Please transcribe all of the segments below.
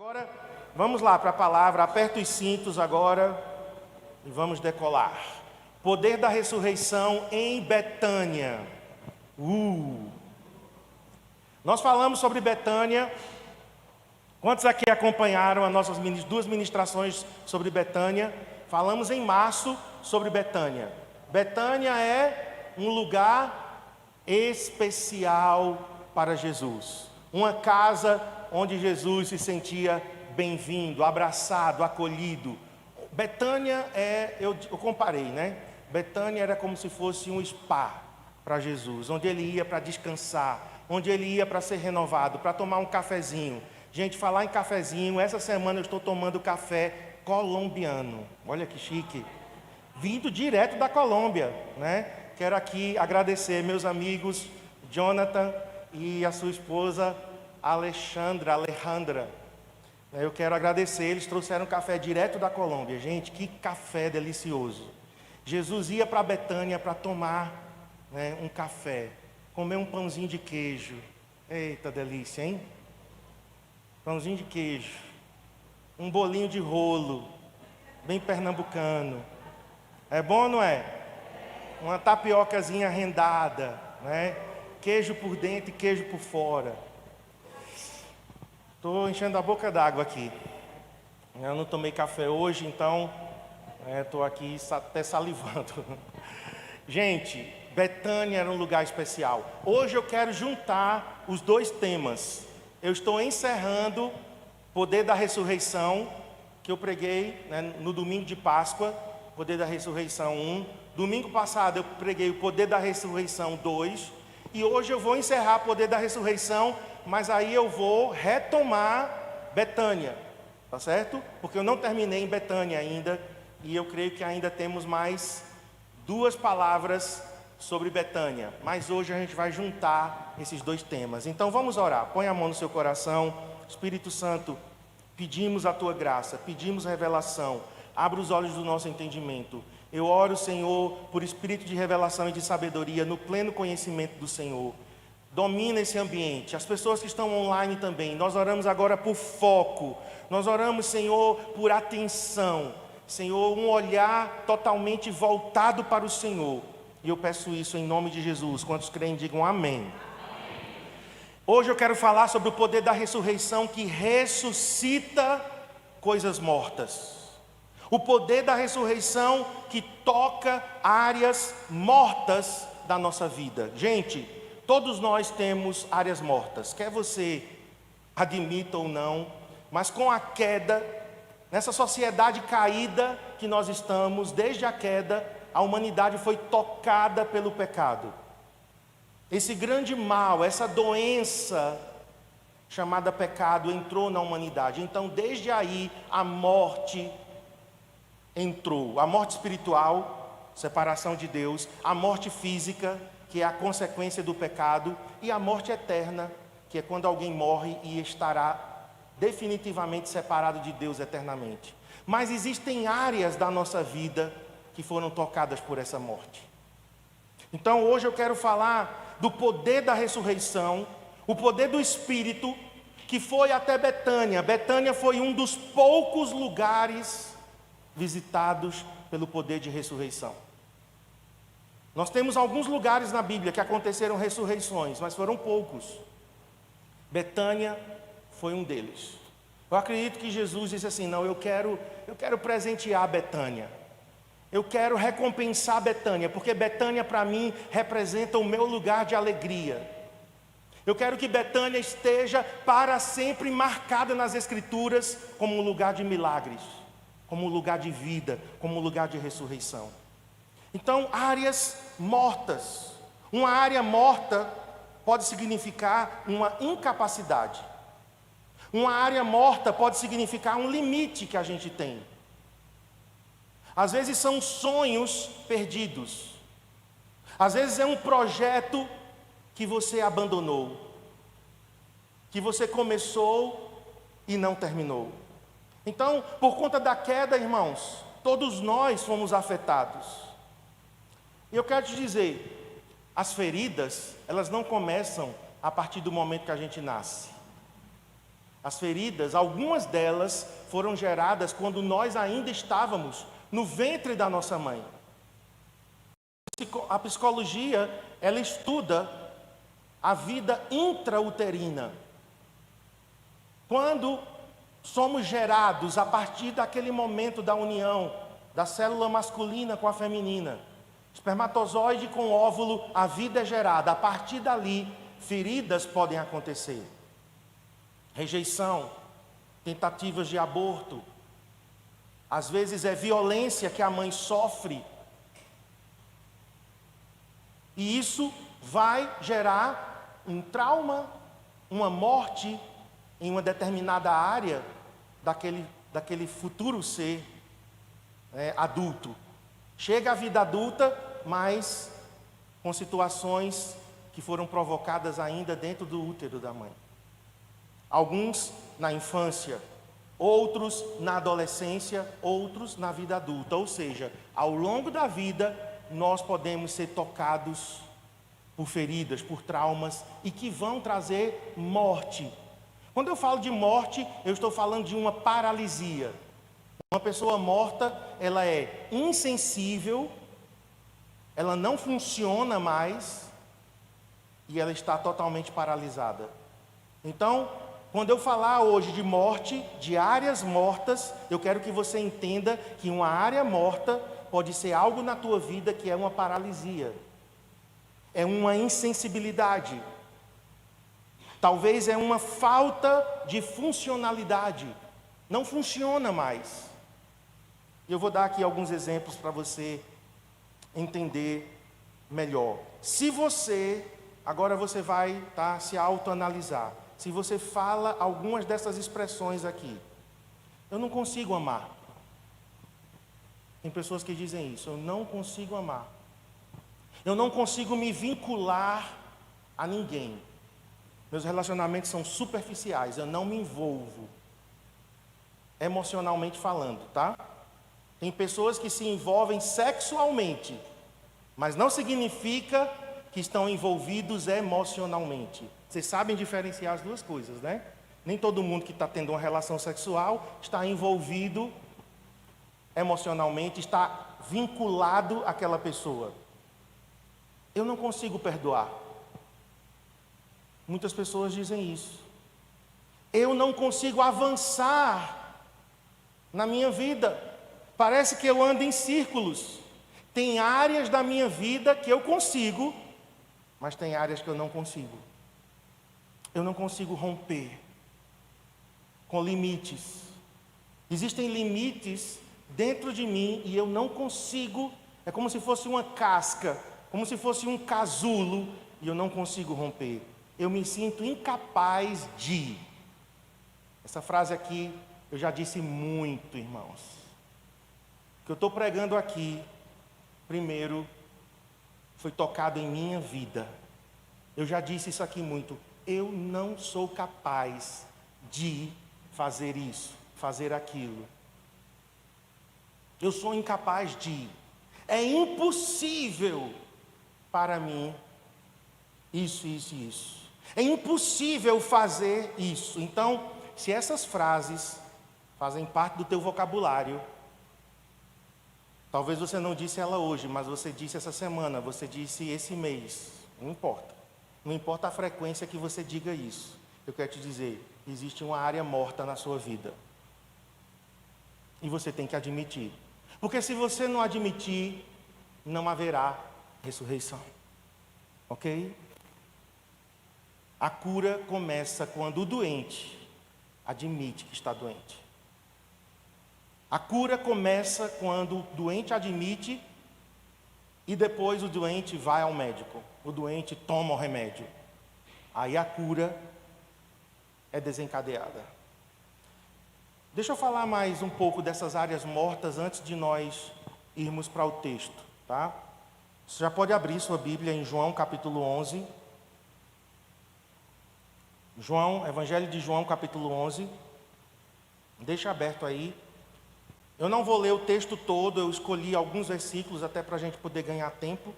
Agora, vamos lá para a palavra, aperta os cintos agora e vamos decolar. Poder da ressurreição em Betânia. Nós falamos sobre Betânia. Quantos aqui acompanharam as nossas duas ministrações sobre Betânia? Falamos em março sobre Betânia. Betânia é um lugar especial para Jesus. Uma casa onde Jesus se sentia bem-vindo, abraçado, acolhido. Betânia eu comparei, né? Betânia era como se fosse um spa para Jesus, onde ele ia para descansar, onde ele ia para ser renovado, para tomar um cafezinho. Gente, falar em cafezinho, essa semana eu estou tomando café colombiano. Olha que chique. Vindo direto da Colômbia, né? Quero aqui agradecer meus amigos Jonathan e a sua esposa Alejandra. Eu quero agradecer, eles trouxeram café direto da Colômbia. Gente, que café delicioso. Jesus ia para Betânia para tomar, né, um café, comer um pãozinho de queijo. Eita delícia, hein? Pãozinho de queijo, um bolinho de rolo, bem pernambucano. É bom ou não é? Uma tapiocazinha rendada, né? Queijo por dentro e queijo por fora. Estou enchendo a boca d'água aqui. Eu não tomei café hoje, então estou aqui até salivando. Gente, Betânia era um lugar especial. Hoje eu quero juntar os dois temas. Eu estou encerrando o poder da ressurreição, que eu preguei, né, no domingo de Páscoa, poder da ressurreição 1. Domingo passado eu preguei o poder da ressurreição 2. E hoje eu vou encerrar o poder da ressurreição, mas aí eu vou retomar Betânia, tá certo? Porque eu não terminei em Betânia ainda, e eu creio que ainda temos mais 2 palavras sobre Betânia, mas hoje a gente vai juntar esses 2 temas. Então vamos orar. Põe a mão no seu coração. Espírito Santo, pedimos a tua graça, pedimos revelação. Abra os olhos do nosso entendimento. Eu oro, Senhor, por espírito de revelação e de sabedoria no pleno conhecimento do Senhor. Domina esse ambiente, as pessoas que estão online também. Nós oramos agora por foco. Nós oramos, Senhor, por atenção. Senhor, um olhar totalmente voltado para o Senhor. E eu peço isso em nome de Jesus. Quantos creem, digam amém. Hoje eu quero falar sobre o poder da ressurreição que ressuscita coisas mortas. O poder da ressurreição que toca áreas mortas da nossa vida. Gente, todos nós temos áreas mortas. Quer você admita ou não, mas com a queda, nessa sociedade caída que nós estamos, desde a queda, a humanidade foi tocada pelo pecado. Esse grande mal, essa doença chamada pecado entrou na humanidade. Então, desde aí, a morte entrou. A morte espiritual, separação de Deus. A morte física, que é a consequência do pecado. E a morte eterna, que é quando alguém morre e estará definitivamente separado de Deus eternamente. Mas existem áreas da nossa vida que foram tocadas por essa morte. Então hoje eu quero falar do poder da ressurreição, o poder do Espírito, que foi até Betânia. Betânia foi um dos poucos lugares visitados pelo poder de ressurreição. Nós temos alguns lugares na Bíblia que aconteceram ressurreições, mas foram poucos. Betânia foi um deles. Eu acredito que Jesus disse assim: não, eu quero presentear Betânia. Eu quero recompensar Betânia, porque Betânia para mim representa o meu lugar de alegria. Eu quero que Betânia esteja para sempre marcada nas Escrituras como um lugar de milagres, como um lugar de vida, como um lugar de ressurreição. Então, áreas mortas. Uma área morta pode significar uma incapacidade. Uma área morta pode significar um limite que a gente tem. Às vezes são sonhos perdidos. Às vezes é um projeto que você abandonou, que você começou e não terminou. Então, por conta da queda, irmãos, todos nós fomos afetados. E eu quero te dizer, as feridas, elas não começam a partir do momento que a gente nasce. As feridas, algumas delas foram geradas quando nós ainda estávamos no ventre da nossa mãe. A psicologia, ela estuda a vida intrauterina. Quando somos gerados a partir daquele momento da união da célula masculina com a feminina, espermatozoide com óvulo, a vida é gerada. A partir dali, feridas podem acontecer. Rejeição, tentativas de aborto. Às vezes é violência que a mãe sofre. E isso vai gerar um trauma, uma morte em uma determinada área daquele futuro ser adulto. Chega a vida adulta, mas com situações que foram provocadas ainda dentro do útero da mãe. Alguns na infância, outros na adolescência, outros na vida adulta. Ou seja, ao longo da vida, nós podemos ser tocados por feridas, por traumas, e que vão trazer morte. Quando eu falo de morte, eu estou falando de uma paralisia. Uma pessoa morta, ela é insensível, ela não funciona mais, e ela está totalmente paralisada. Então, quando eu falar hoje de morte, de áreas mortas, eu quero que você entenda que uma área morta pode ser algo na tua vida que é uma paralisia, é uma insensibilidade, talvez é uma falta de funcionalidade, não funciona mais. Eu vou dar aqui alguns exemplos para você entender melhor. Se você, agora você vai se autoanalisar, se você fala algumas dessas expressões aqui: eu não consigo amar. Tem pessoas que dizem isso: eu não consigo amar. Eu não consigo me vincular a ninguém. Meus relacionamentos são superficiais, eu não me envolvo. Emocionalmente falando, tá? Tem pessoas que se envolvem sexualmente, mas não significa que estão envolvidos emocionalmente. Vocês sabem diferenciar as duas coisas, né? Nem todo mundo que está tendo uma relação sexual está envolvido emocionalmente, está vinculado àquela pessoa. Eu não consigo perdoar. Muitas pessoas dizem isso. Eu não consigo avançar na minha vida. Parece que eu ando em círculos. Tem áreas da minha vida que eu consigo, mas tem áreas que eu não consigo. Eu não consigo romper com limites. Existem limites dentro de mim e eu não consigo. É como se fosse uma casca, como se fosse um casulo, e eu não consigo romper. Eu me sinto incapaz de. Essa frase aqui eu já disse muito, irmãos. O que eu estou pregando aqui, primeiro, foi tocado em minha vida. Eu já disse isso aqui muito. Eu não sou capaz de fazer isso, fazer aquilo. Eu sou incapaz de. É impossível para mim isso, isso e isso. É impossível fazer isso. Então, se essas frases fazem parte do teu vocabulário, talvez você não disse ela hoje, mas você disse essa semana, você disse esse mês, não importa. Não importa a frequência que você diga isso. Eu quero te dizer, existe uma área morta na sua vida. E você tem que admitir. Porque se você não admitir, não haverá ressurreição. Ok? A cura começa quando o doente admite que está doente. A cura começa quando o doente admite e depois o doente vai ao médico. O doente toma o remédio. Aí a cura é desencadeada. Deixa eu falar mais um pouco dessas áreas mortas antes de nós irmos para o texto, tá? Você já pode abrir sua Bíblia em João capítulo 11. Evangelho de João capítulo 11. Deixa aberto aí. Eu não vou ler o texto todo, eu escolhi alguns versículos até para a gente poder ganhar tempo.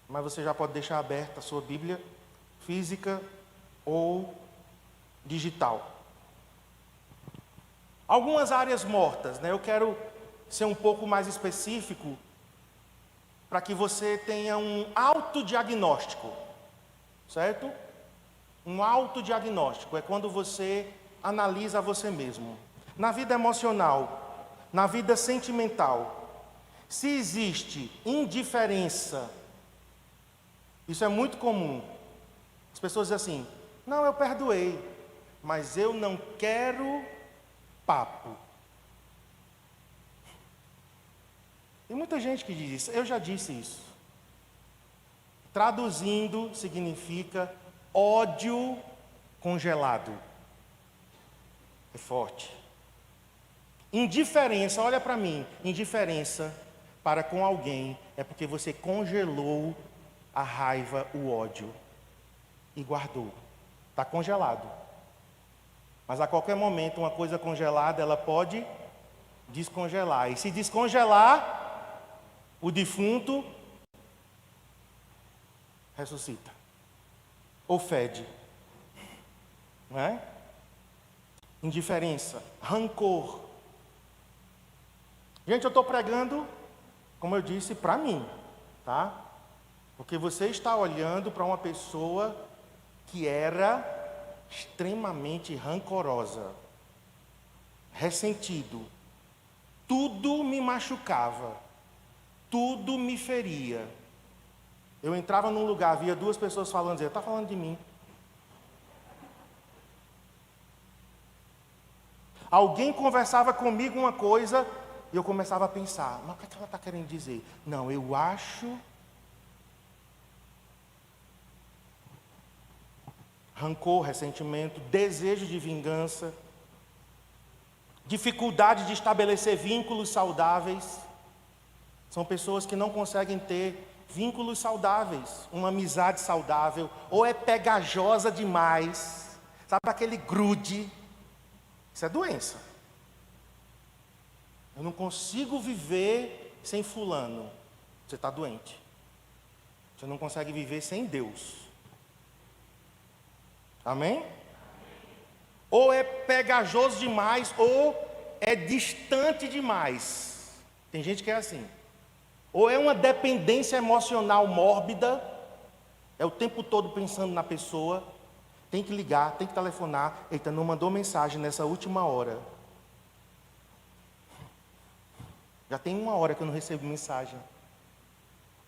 Mas você já pode deixar aberta a sua Bíblia física ou digital. Algumas áreas mortas, né? Eu quero ser um pouco mais específico para que você tenha um autodiagnóstico, certo? Um autodiagnóstico é quando você analisa você mesmo. Na vida emocional, na vida sentimental, se existe indiferença, isso é muito comum. As pessoas dizem assim: não, eu perdoei, mas eu não quero papo. Tem muita gente que diz isso. Eu já disse isso. Traduzindo, significa ódio congelado. É forte. Indiferença, olha para mim. Indiferença para com alguém é porque você congelou a raiva, o ódio e guardou. Está congelado. Mas a qualquer momento uma coisa congelada ela pode descongelar. E se descongelar, o defunto ressuscita. Ou fede. Não é? Indiferença, rancor. Gente, eu estou pregando, como eu disse, para mim, tá? Porque você está olhando para uma pessoa que era extremamente rancorosa, ressentido. Tudo me machucava, tudo me feria. Eu entrava num lugar, via duas pessoas falando, dizia: está falando de mim. Alguém conversava comigo uma coisa e eu começava a pensar: mas o que é que ela está querendo dizer? Não, eu acho. Rancor, ressentimento, desejo de vingança, dificuldade de estabelecer vínculos saudáveis. São pessoas que não conseguem ter vínculos saudáveis, uma amizade saudável, ou é pegajosa demais, sabe aquele grude? Isso é doença. Eu não consigo viver sem fulano. Você está doente. Você não consegue viver sem Deus. Amém? Ou é pegajoso demais, ou é distante demais. Tem gente que é assim. Ou é uma dependência emocional mórbida, é o tempo todo pensando na pessoa, tem que ligar, tem que telefonar. Eita, não mandou mensagem nessa última hora. Já tem 1 hora que eu não recebo mensagem.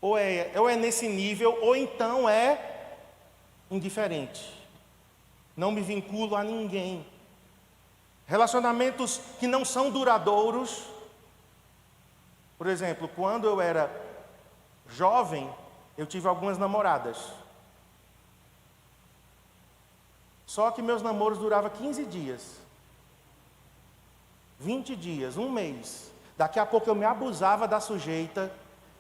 Ou é nesse nível, ou então é indiferente. Não me vinculo a ninguém. Relacionamentos que não são duradouros. Por exemplo, quando eu era jovem, eu tive algumas namoradas. Só que meus namoros duravam 15 dias. 20 dias, 1 mês. Daqui a pouco eu me abusava da sujeita,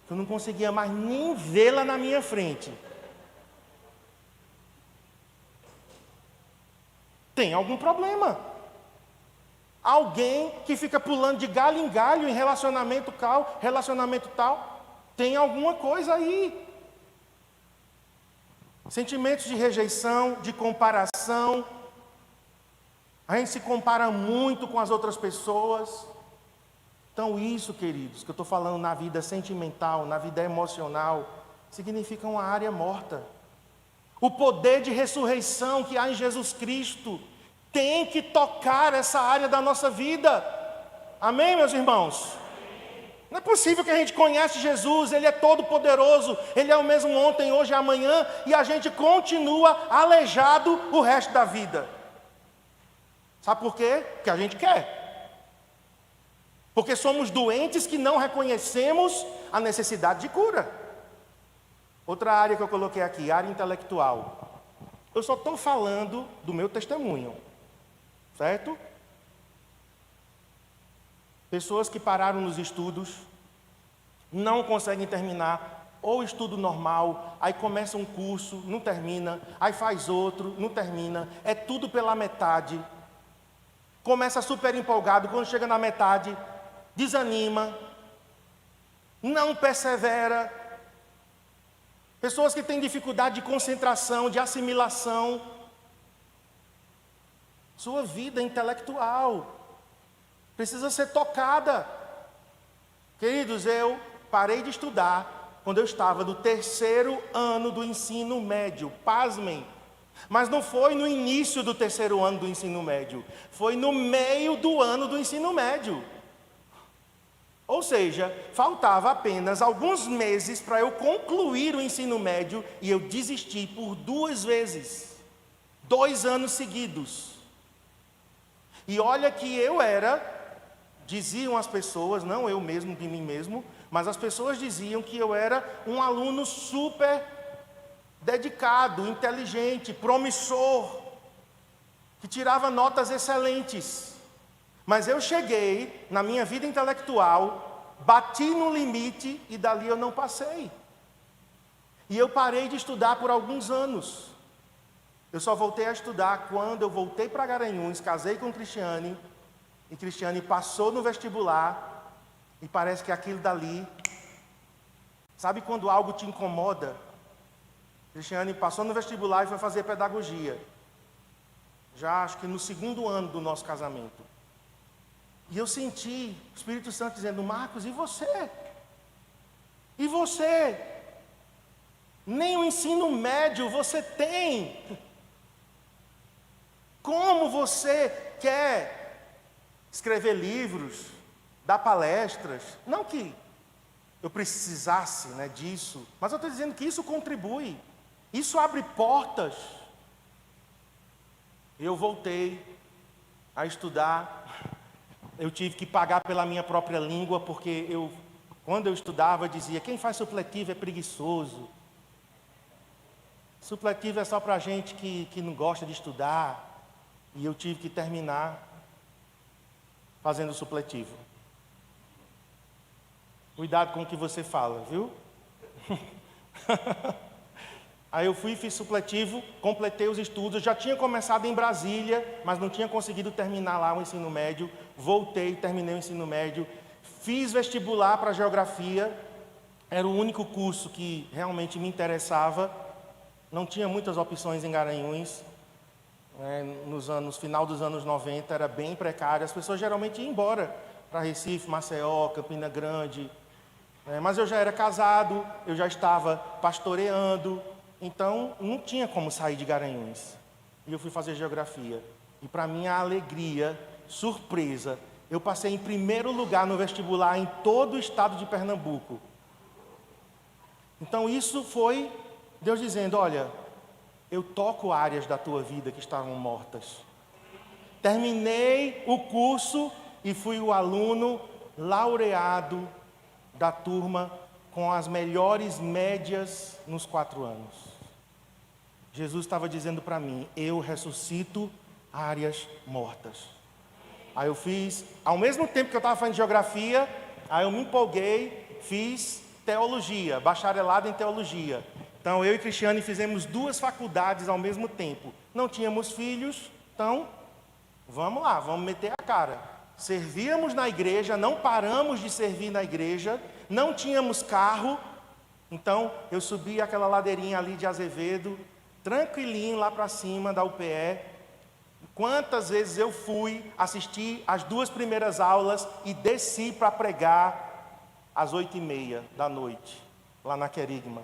que eu não conseguia mais nem vê-la na minha frente. Tem algum problema. Alguém que fica pulando de galho em galho em relacionamento tal, tem alguma coisa aí. Sentimentos de rejeição, de comparação. A gente se compara muito com as outras pessoas. Então isso, queridos, que eu estou falando na vida sentimental, na vida emocional, significa uma área morta. O poder de ressurreição que há em Jesus Cristo tem que tocar essa área da nossa vida. Amém, meus irmãos? Não é possível que a gente conhece Jesus, Ele é todo poderoso, Ele é o mesmo ontem, hoje e amanhã, e a gente continua aleijado o resto da vida. Sabe por quê? Porque a gente quer. Porque somos doentes que não reconhecemos a necessidade de cura. Outra área que eu coloquei aqui, área intelectual. Eu só estou falando do meu testemunho, certo? Pessoas que pararam nos estudos, não conseguem terminar, ou estudo normal, aí começa um curso, não termina, aí faz outro, não termina, é tudo pela metade. Começa super empolgado, quando chega na metade, desanima, não persevera. Pessoas que têm dificuldade de concentração, de assimilação. Sua vida intelectual precisa ser tocada. Queridos, eu parei de estudar quando eu estava no 3º ano do ensino médio. Pasmem. Mas não foi no início do 3º ano do ensino médio. Foi no meio do ano do ensino médio. Ou seja, faltava apenas alguns meses para eu concluir o ensino médio e eu desisti por 2 vezes. 2 anos seguidos. E olha que eu era, diziam as pessoas, não eu mesmo de mim mesmo, mas as pessoas diziam que eu era um aluno super dedicado, inteligente, promissor, que tirava notas excelentes. Mas eu cheguei na minha vida intelectual, bati no limite e dali eu não passei. E eu parei de estudar por alguns anos. Eu só voltei a estudar quando eu voltei para Garanhuns, casei com Cristiane, e Cristiane passou no vestibular, e parece que aquilo dali, sabe quando algo te incomoda? Cristiane passou no vestibular e foi fazer pedagogia. Já acho que no 2º ano do nosso casamento. E eu senti o Espírito Santo dizendo: Marcos, e você? E você? Nem o ensino médio você tem. Como você quer escrever livros, dar palestras? Não que eu precisasse, disso, mas eu estou dizendo que isso contribui. Isso abre portas. Eu voltei a estudar. Eu tive que pagar pela minha própria língua, porque quando eu estudava, eu dizia: quem faz supletivo é preguiçoso. Supletivo é só para gente que não gosta de estudar. E eu tive que terminar fazendo supletivo. Cuidado com o que você fala, viu? Aí eu fui e fiz supletivo, completei os estudos. Já tinha começado em Brasília, mas não tinha conseguido terminar lá o ensino médio. Voltei, terminei o ensino médio. Fiz vestibular para geografia. Era o único curso que realmente me interessava. Não tinha muitas opções em Garanhuns. No final dos anos 90 era bem precário. As pessoas geralmente iam embora para Recife, Maceió, Campina Grande. Mas eu já era casado, eu já estava pastoreando. Então, não tinha como sair de Garanhuns. E eu fui fazer geografia. E para minha alegria, surpresa, eu passei em primeiro lugar no vestibular em todo o estado de Pernambuco. Então, isso foi Deus dizendo: olha, eu toco áreas da tua vida que estavam mortas. Terminei o curso e fui o aluno laureado da turma com as melhores médias nos 4 anos. Jesus estava dizendo para mim: eu ressuscito áreas mortas. Aí eu fiz, ao mesmo tempo que eu estava fazendo geografia, aí eu me empolguei, fiz teologia, bacharelado em teologia. Então eu e Cristiane fizemos 2 faculdades ao mesmo tempo. Não tínhamos filhos, então vamos lá, vamos meter a cara. Servíamos na igreja, não paramos de servir na igreja, não tínhamos carro, então eu subi aquela ladeirinha ali de Azevedo, tranquilinho lá para cima da UPE. Quantas vezes eu fui assistir as 2 primeiras aulas e desci para pregar às 8h30 da noite, lá na Querigma.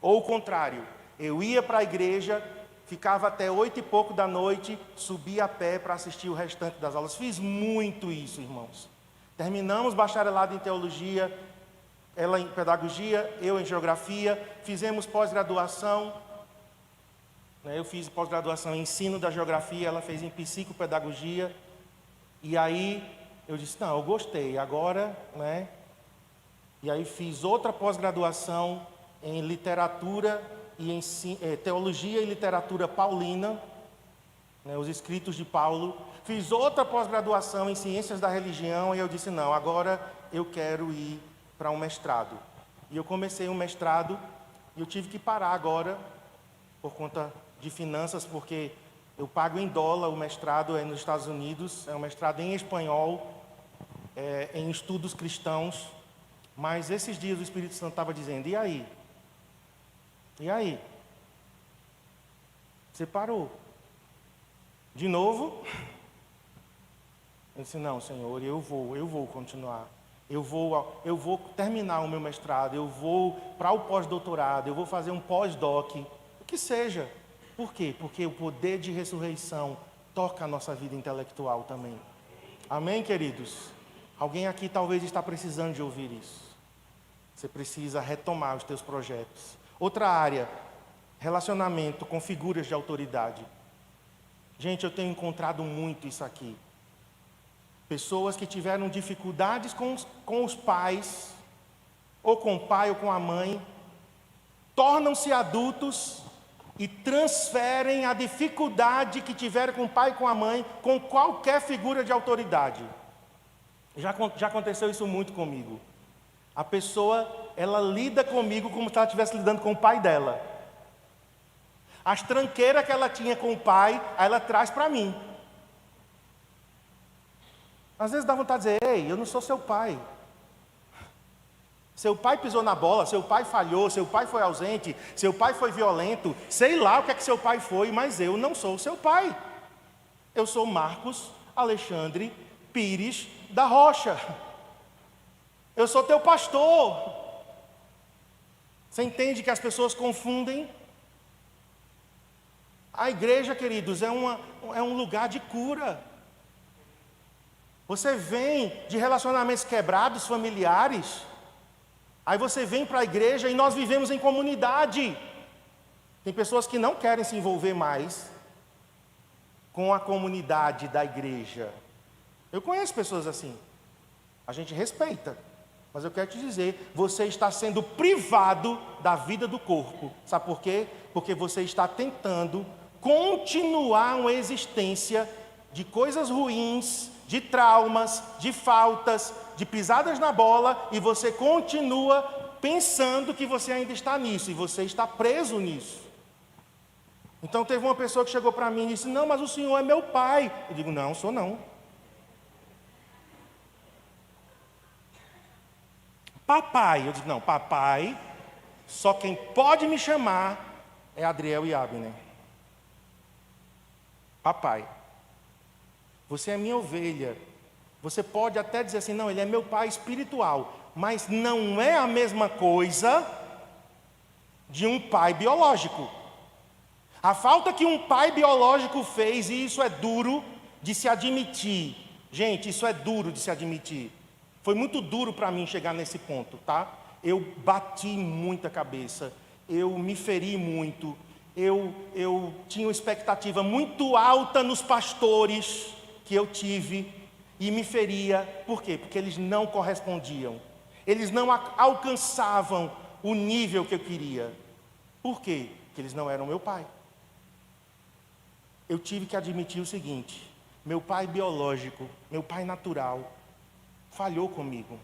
Ou o contrário, eu ia para a igreja, ficava até 8 e pouco da noite, subia a pé para assistir o restante das aulas. Fiz muito isso, irmãos. Terminamos bacharelado em teologia, ela em pedagogia, eu em geografia, fizemos pós-graduação. Eu fiz pós-graduação em ensino da geografia, ela fez em psicopedagogia. E aí eu disse: não, eu gostei, agora, E aí fiz outra pós-graduação em literatura e teologia e literatura paulina, os escritos de Paulo. Fiz outra pós-graduação em ciências da religião e eu disse: não, agora eu quero ir para um mestrado. E eu comecei um mestrado e eu tive que parar agora por conta de finanças, porque eu pago em dólar. O mestrado é nos Estados Unidos, é um mestrado em espanhol, em estudos cristãos. Mas esses dias o Espírito Santo estava dizendo: e aí? E aí? Você parou. De novo, eu disse, não, Senhor, eu vou continuar. Eu vou terminar o meu mestrado, eu vou para o pós-doutorado, eu vou fazer um pós-doc, o que seja. Por quê? Porque o poder de ressurreição toca a nossa vida intelectual também. Amém, queridos? Alguém aqui talvez está precisando de ouvir isso. Você precisa retomar os teus projetos. Outra área, relacionamento com figuras de autoridade. Gente, eu tenho encontrado muito isso aqui. Pessoas que tiveram dificuldades com os pais, ou com o pai ou com a mãe, tornam-se adultos e transferem a dificuldade que tiveram com o pai e com a mãe, com qualquer figura de autoridade. Já aconteceu isso muito comigo. A pessoa, ela lida comigo como se ela estivesse lidando com o pai dela. As tranqueiras que ela tinha com o pai, aí ela traz para mim. Às vezes dá vontade de dizer, ei, eu não sou seu pai. Seu pai pisou na bola, seu pai falhou, seu pai foi ausente, seu pai foi violento, sei lá o que é que seu pai foi, mas eu não sou seu pai. Eu sou Marcos Alexandre Pires da Rocha. Eu sou teu pastor. Você entende que as pessoas confundem? A igreja, queridos, é um lugar de cura. Você vem de relacionamentos quebrados, familiares, aí você vem para a igreja e nós vivemos em comunidade. Tem pessoas que não querem se envolver mais com a comunidade da igreja. Eu conheço pessoas assim. A gente respeita. Mas eu quero te dizer, você está sendo privado da vida do corpo. Sabe por quê? Porque você está tentando continuar uma existência de coisas ruins, de traumas, de faltas, de pisadas na bola, e você continua pensando que você ainda está nisso, e você está preso nisso. Então teve uma pessoa que chegou para mim e disse, não, mas o senhor é meu pai. Eu digo, não, sou não. Papai. Eu digo, não, papai, só quem pode me chamar é Adriel e Abner. Papai. Você é minha ovelha. Você pode até dizer assim, não, ele é meu pai espiritual, mas não é a mesma coisa de um pai biológico. A falta que um pai biológico fez, e isso é duro de se admitir. Gente, isso é duro de se admitir. Foi muito duro para mim chegar nesse ponto, tá? Eu bati muita cabeça, eu me feri muito, eu tinha uma expectativa muito alta nos pastores que eu tive e me feria. Por quê? Porque eles não correspondiam. Eles não alcançavam o nível que eu queria. Por quê? Porque eles não eram meu pai. Eu tive que admitir o seguinte, meu pai biológico, meu pai natural, falhou comigo.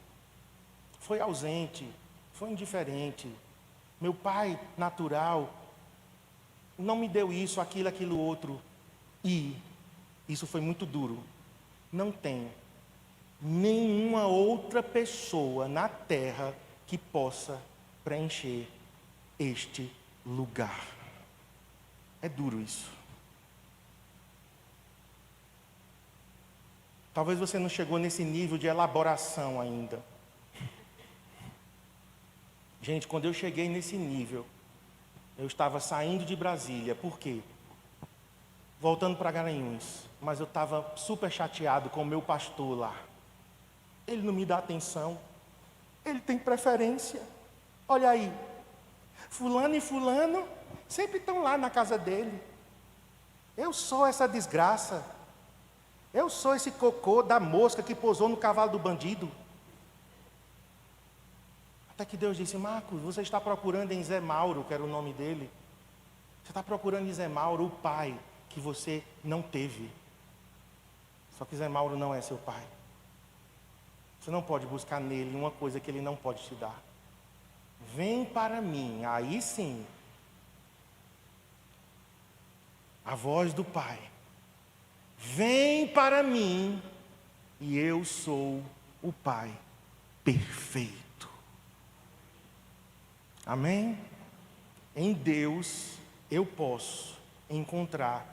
Foi ausente, foi indiferente. Meu pai natural não me deu isso, aquilo, outro. E isso foi muito duro. Não tem nenhuma outra pessoa na terra que possa preencher este lugar. É duro isso. Talvez você não chegou nesse nível de elaboração ainda. Gente, quando eu cheguei nesse nível, eu estava saindo de Brasília. Por quê? Voltando para Garanhuns. Mas eu estava super chateado com o meu pastor lá. Ele não me dá atenção. Ele tem preferência. Olha aí. Fulano e fulano sempre estão lá na casa dele. Eu sou essa desgraça. Eu sou esse cocô da mosca que pousou no cavalo do bandido. Até que Deus disse, Marcos, você está procurando em Zé Mauro, que era o nome dele. Você está procurando em Zé Mauro o pai que você não teve. Só que Zé Mauro não é seu pai. Você não pode buscar nele uma coisa que ele não pode te dar. Vem para mim, aí sim. A voz do pai. Vem para mim e eu sou o pai perfeito. Amém? Em Deus eu posso encontrar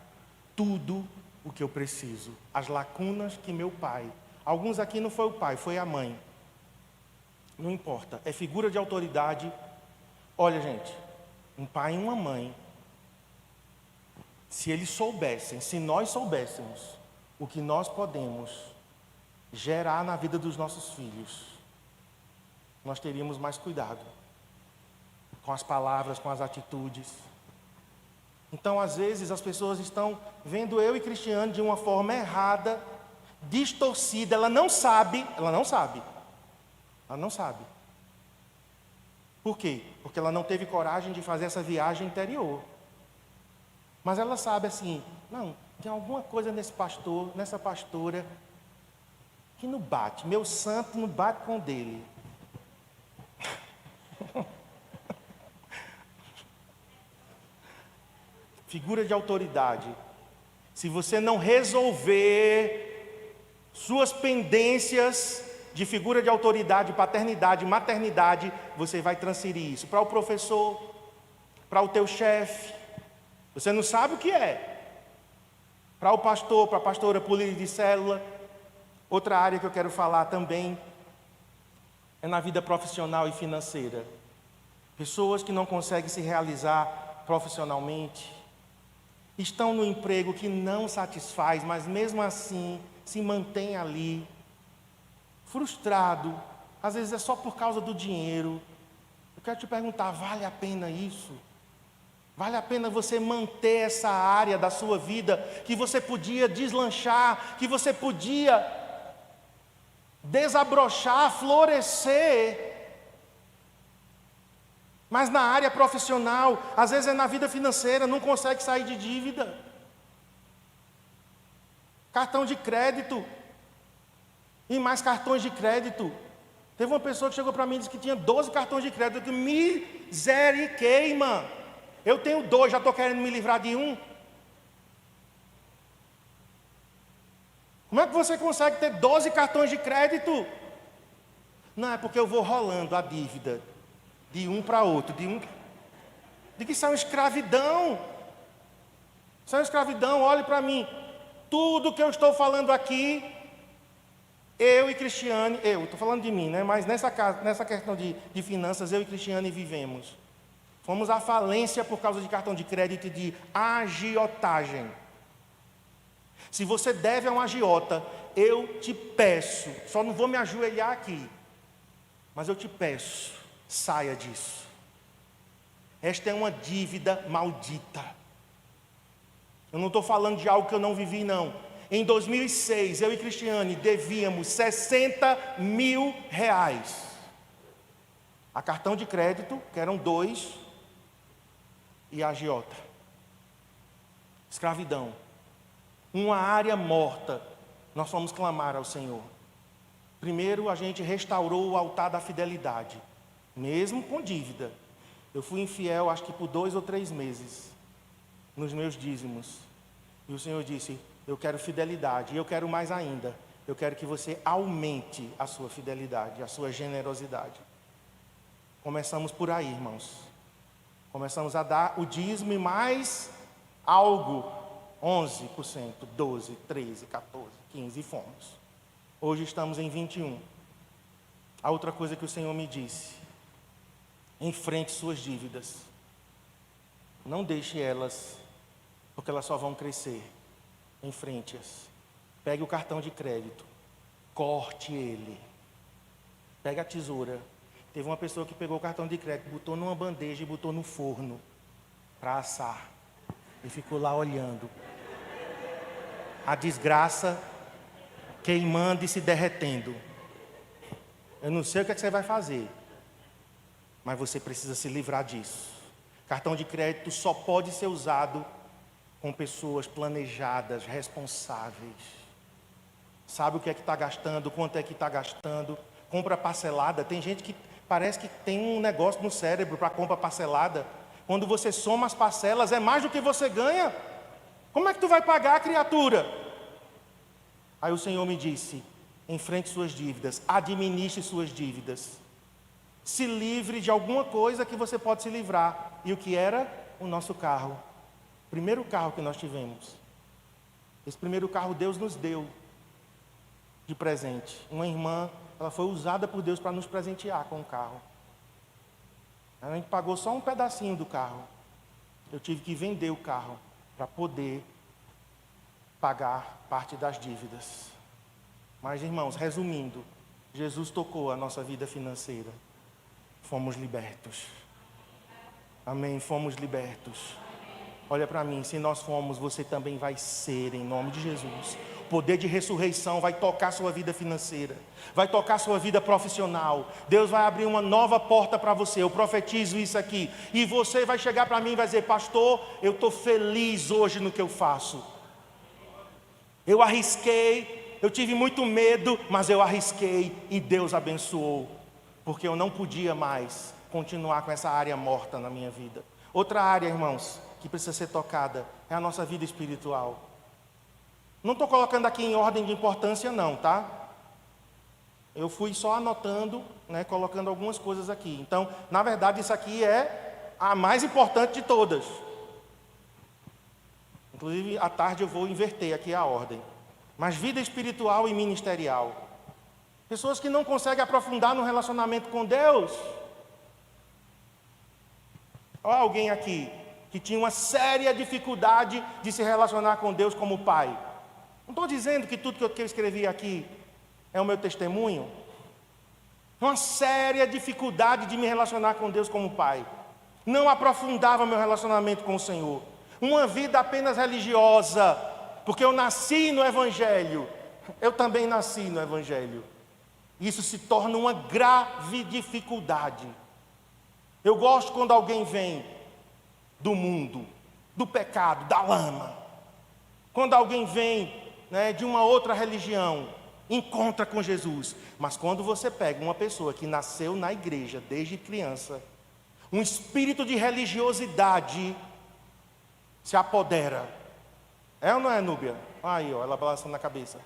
tudo o que eu preciso, as lacunas que meu pai, alguns aqui não foi o pai, foi a mãe, não importa, é figura de autoridade. Olha, gente, um pai e uma mãe, se eles soubessem, se nós soubéssemos o que nós podemos gerar na vida dos nossos filhos, nós teríamos mais cuidado com as palavras, com as atitudes. Então, às vezes, as pessoas estão vendo eu e Cristiane de uma forma errada, distorcida. Ela não sabe. Por quê? Porque ela não teve coragem de fazer essa viagem interior. Mas ela sabe assim, não, tem alguma coisa nesse pastor, nessa pastora, que não bate. Meu santo não bate com o dele. Figura de autoridade. Se você não resolver suas pendências de figura de autoridade, paternidade, maternidade, você vai transferir isso para o professor, para o teu chefe. Você não sabe o que é. Para o pastor, para a pastora, para o líder de célula. Outra área que eu quero falar também é na vida profissional e financeira. Pessoas que não conseguem se realizar profissionalmente, estão no emprego que não satisfaz, mas mesmo assim se mantém ali, frustrado, às vezes é só por causa do dinheiro. Eu quero te perguntar, vale a pena isso? Vale a pena você manter essa área da sua vida que você podia deslanchar, que você podia desabrochar, florescer? Mas na área profissional, às vezes é na vida financeira, não consegue sair de dívida. Cartão de crédito. E mais cartões de crédito. Teve uma pessoa que chegou para mim e disse que tinha 12 cartões de crédito. Eu disse, misericórdia. Eu tenho 2, já estou querendo me livrar de um. Como é que você consegue ter 12 cartões de crédito? Não, é porque eu vou rolando a dívida. De um para outro, de que isso é uma escravidão. Isso é uma escravidão, olhe para mim. Tudo que eu estou falando aqui, eu e Cristiane, estou falando de mim, né? Mas nessa questão de finanças, eu e Cristiane vivemos. Fomos à falência por causa de cartão de crédito e de agiotagem. Se você deve a um agiota, eu te peço, só não vou me ajoelhar aqui, mas eu te peço, saia disso. Esta é uma dívida maldita. Eu não estou falando de algo que eu não vivi, não. Em 2006, eu e Cristiane devíamos 60 mil reais a cartão de crédito, que eram 2, e a agiota. Escravidão. Uma área morta. Nós fomos clamar ao Senhor. Primeiro, a gente restaurou o altar da fidelidade. Mesmo com dívida. Eu fui infiel, acho que por 2 ou 3 meses, nos meus dízimos. E o Senhor disse, eu quero fidelidade, e eu quero mais ainda. Eu quero que você aumente a sua fidelidade, a sua generosidade. Começamos por aí, irmãos. Começamos a dar o dízimo e mais algo. 11%, 12%, 13%, 14%, 15% e fomos. Hoje estamos em 21%. A outra coisa que o Senhor me disse, enfrente suas dívidas. Não deixe elas, porque elas só vão crescer. Enfrente-as. Pegue o cartão de crédito. Corte ele. Pegue a tesoura. Teve uma pessoa que pegou o cartão de crédito, botou numa bandeja e botou no forno para assar. E ficou lá olhando. A desgraça queimando e se derretendo. Eu não sei o que você vai fazer, mas você precisa se livrar disso. Cartão de crédito só pode ser usado com pessoas planejadas, responsáveis. Sabe o que é que está gastando, quanto é que está gastando. Compra parcelada. Tem gente que parece que tem um negócio no cérebro para compra parcelada. Quando você soma as parcelas, é mais do que você ganha. Como é que tu vai pagar, criatura? Aí o Senhor me disse, enfrente suas dívidas, administre suas dívidas. Se livre de alguma coisa que você pode se livrar. E o que era? O nosso carro. Primeiro carro que nós tivemos. Esse primeiro carro Deus nos deu de presente. Uma irmã, ela foi usada por Deus para nos presentear com o carro. A gente pagou só um pedacinho do carro. Eu tive que vender o carro para poder pagar parte das dívidas. Mas, irmãos, resumindo, Jesus tocou a nossa vida financeira. Fomos libertos. Amém, fomos libertos. Olha para mim, se nós fomos, você também vai ser, em nome de Jesus. O poder de ressurreição vai tocar sua vida financeira, vai tocar sua vida profissional. Deus vai abrir uma nova porta para você, eu profetizo isso aqui. E você vai chegar para mim e vai dizer: pastor, eu estou feliz hoje no que eu faço. Eu arrisquei, eu tive muito medo, mas eu arrisquei e Deus abençoou. Porque eu não podia mais continuar com essa área morta na minha vida. Outra área, irmãos, que precisa ser tocada é a nossa vida espiritual. Não estou colocando aqui em ordem de importância não, tá? Eu fui só anotando, colocando algumas coisas aqui. Então, na verdade, isso aqui é a mais importante de todas. Inclusive, à tarde eu vou inverter aqui a ordem. Mas vida espiritual e ministerial. Pessoas que não conseguem aprofundar no relacionamento com Deus. Olha alguém aqui que tinha uma séria dificuldade de se relacionar com Deus como pai. Não estou dizendo que tudo que eu escrevi aqui é o meu testemunho. Uma séria dificuldade de me relacionar com Deus como pai. Não aprofundava meu relacionamento com o Senhor. Uma vida apenas religiosa, porque eu nasci no Evangelho. Eu também nasci no Evangelho. Isso se torna uma grave dificuldade. Eu gosto quando alguém vem do mundo, do pecado, da lama. Quando alguém vem de uma outra religião, encontra com Jesus. Mas quando você pega uma pessoa que nasceu na igreja desde criança, um espírito de religiosidade se apodera. É ou não é, Núbia? Aí, ela balançando na cabeça.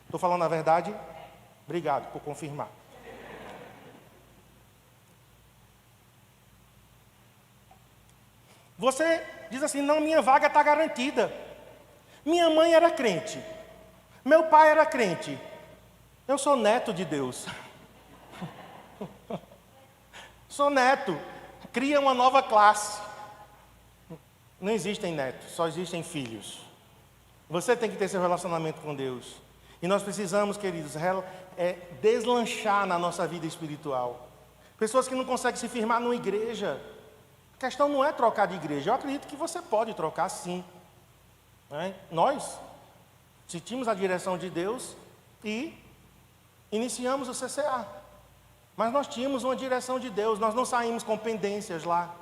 Estou falando a verdade? Obrigado por confirmar. Você diz assim: não, minha vaga está garantida. Minha mãe era crente. Meu pai era crente. Eu sou neto de Deus. Sou neto. Cria uma nova classe. Não existem netos, só existem filhos. Você tem que ter seu relacionamento com Deus. E nós precisamos, queridos, deslanchar na nossa vida espiritual. Pessoas que não conseguem se firmar numa igreja. A questão não é trocar de igreja. Eu acredito que você pode trocar sim. Nós sentimos a direção de Deus e iniciamos o CCA. Mas nós tínhamos uma direção de Deus. Nós não saímos com pendências lá.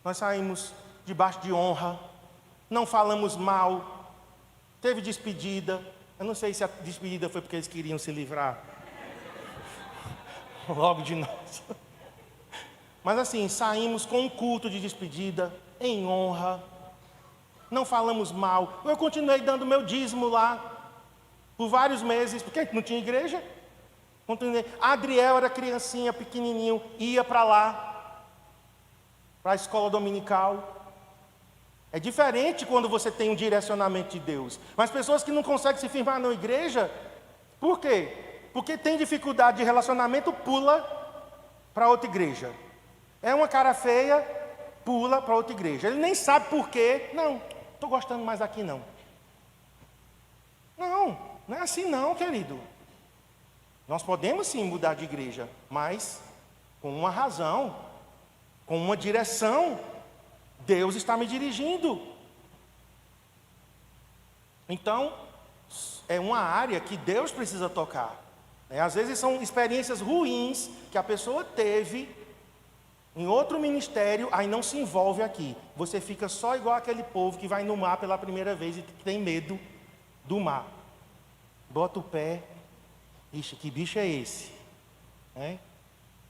Nós saímos debaixo de honra. Não falamos mal. Teve despedida. Eu não sei se a despedida foi porque eles queriam se livrar logo de nós. Mas assim, saímos com um culto de despedida, em honra. Não falamos mal. Eu continuei dando meu dízimo lá, por vários meses, porque não tinha igreja. Continuei. A Adriel era criancinha, pequenininho, ia para lá, para a escola dominical. É diferente quando você tem um direcionamento de Deus. Mas pessoas que não conseguem se firmar na igreja, por quê? Porque tem dificuldade de relacionamento, pula para outra igreja. É uma cara feia, pula para outra igreja. Ele nem sabe por quê. Não, estou gostando mais aqui não. Não é assim não, querido. Nós podemos sim mudar de igreja, mas com uma razão, com uma direção. Deus está me dirigindo. Então, é uma área que Deus precisa tocar. Às vezes são experiências ruins que a pessoa teve em outro ministério, aí não se envolve aqui. Você fica só igual aquele povo que vai no mar pela primeira vez e tem medo do mar. Bota o pé. Ixi, que bicho é esse?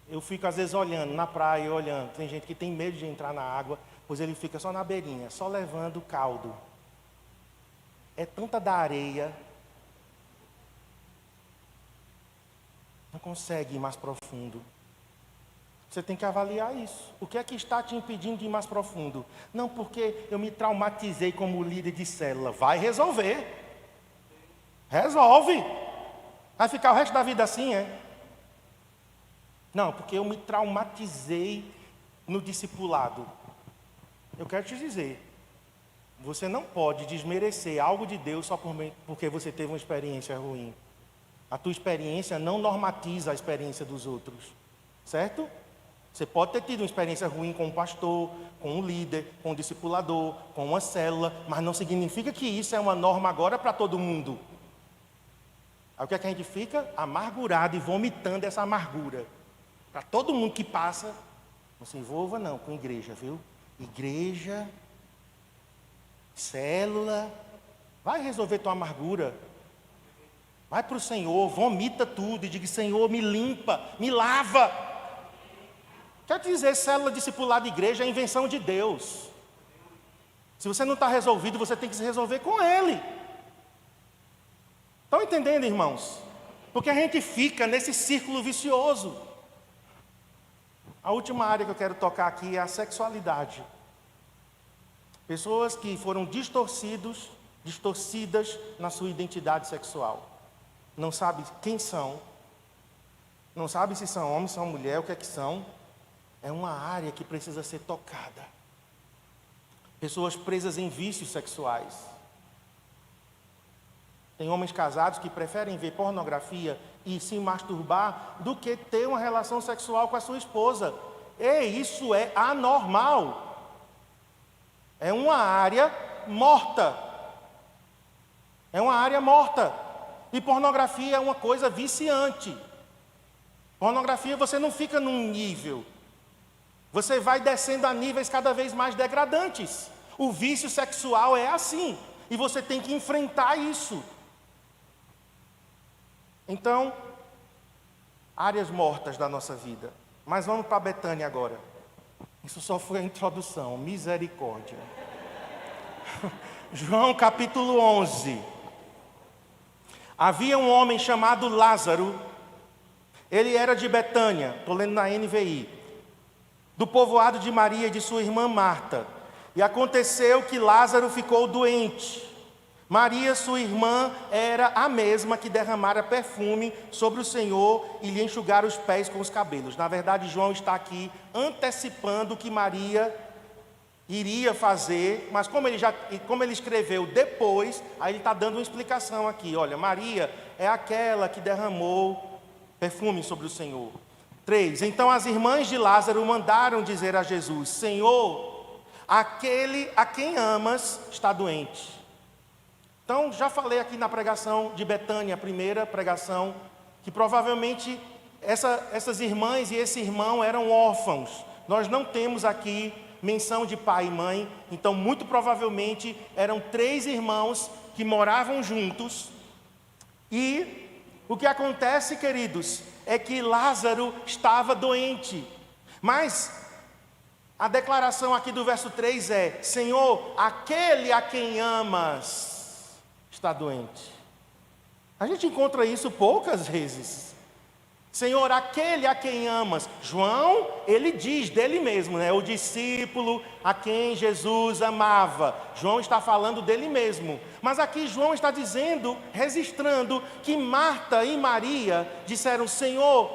Eu fico às vezes olhando na praia, olhando. Tem gente que tem medo de entrar na água, pois ele fica só na beirinha, só levando o caldo. É tanta da areia. Não consegue ir mais profundo. Você tem que avaliar isso. O que é que está te impedindo de ir mais profundo? Não porque eu me traumatizei como líder de célula. Vai resolver. Resolve. Vai ficar o resto da vida assim, é? Não, porque eu me traumatizei no discipulado. Eu quero te dizer, você não pode desmerecer algo de Deus só porque você teve uma experiência ruim. A tua experiência não normatiza a experiência dos outros. Certo? Você pode ter tido uma experiência ruim com um pastor, com um líder, com um discipulador, com uma célula, mas não significa que isso é uma norma agora para todo mundo. Aí o que é que a gente fica? Amargurado e vomitando essa amargura. Para todo mundo que passa, não se envolva não com igreja, viu? Igreja, célula, vai resolver tua amargura. Vai para o Senhor, vomita tudo e diga: Senhor, me limpa, me lava. Quer dizer, célula discipulada de igreja é invenção de Deus. Se você não está resolvido, você tem que se resolver com Ele. Estão entendendo, irmãos? Porque a gente fica nesse círculo vicioso. A última área que eu quero tocar aqui é a sexualidade. Pessoas que foram distorcidas na sua identidade sexual. Não sabem quem são. Não sabem se são homens, são mulher, o que é que são. É uma área que precisa ser tocada. Pessoas presas em vícios sexuais. Tem homens casados que preferem ver pornografia e se masturbar do que ter uma relação sexual com a sua esposa. E isso é anormal. É uma área morta. É uma área morta. E pornografia é uma coisa viciante. Pornografia você não fica num nível. Você vai descendo a níveis cada vez mais degradantes. O vício sexual é assim. E você tem que enfrentar isso. Então, áreas mortas da nossa vida. Mas vamos para Betânia agora. Isso só foi a introdução. Misericórdia. João capítulo 11. Havia um homem chamado Lázaro. Ele era de Betânia. Estou lendo na NVI. Do povoado de Maria e de sua irmã Marta. E aconteceu que Lázaro ficou doente. Maria, sua irmã, era a mesma que derramara perfume sobre o Senhor e lhe enxugara os pés com os cabelos. Na verdade, João está aqui antecipando o que Maria iria fazer, mas como ele escreveu depois, aí ele está dando uma explicação aqui. Olha, Maria é aquela que derramou perfume sobre o Senhor. 3. Então as irmãs de Lázaro mandaram dizer a Jesus: Senhor, aquele a quem amas está doente. Então, já falei aqui na pregação de Betânia, a primeira pregação, que provavelmente essas irmãs e esse irmão eram órfãos. Nós não temos aqui menção de pai e mãe, então muito provavelmente eram 3 irmãos que moravam juntos. E o que acontece, queridos, é que Lázaro estava doente. Mas a declaração aqui do verso 3 é: Senhor, aquele a quem amas está doente. A gente encontra isso poucas vezes. Senhor, aquele a quem amas. João, ele diz dele mesmo, né? O discípulo a quem Jesus amava. João está falando dele mesmo. Mas aqui João está dizendo, registrando, que Marta e Maria disseram: Senhor,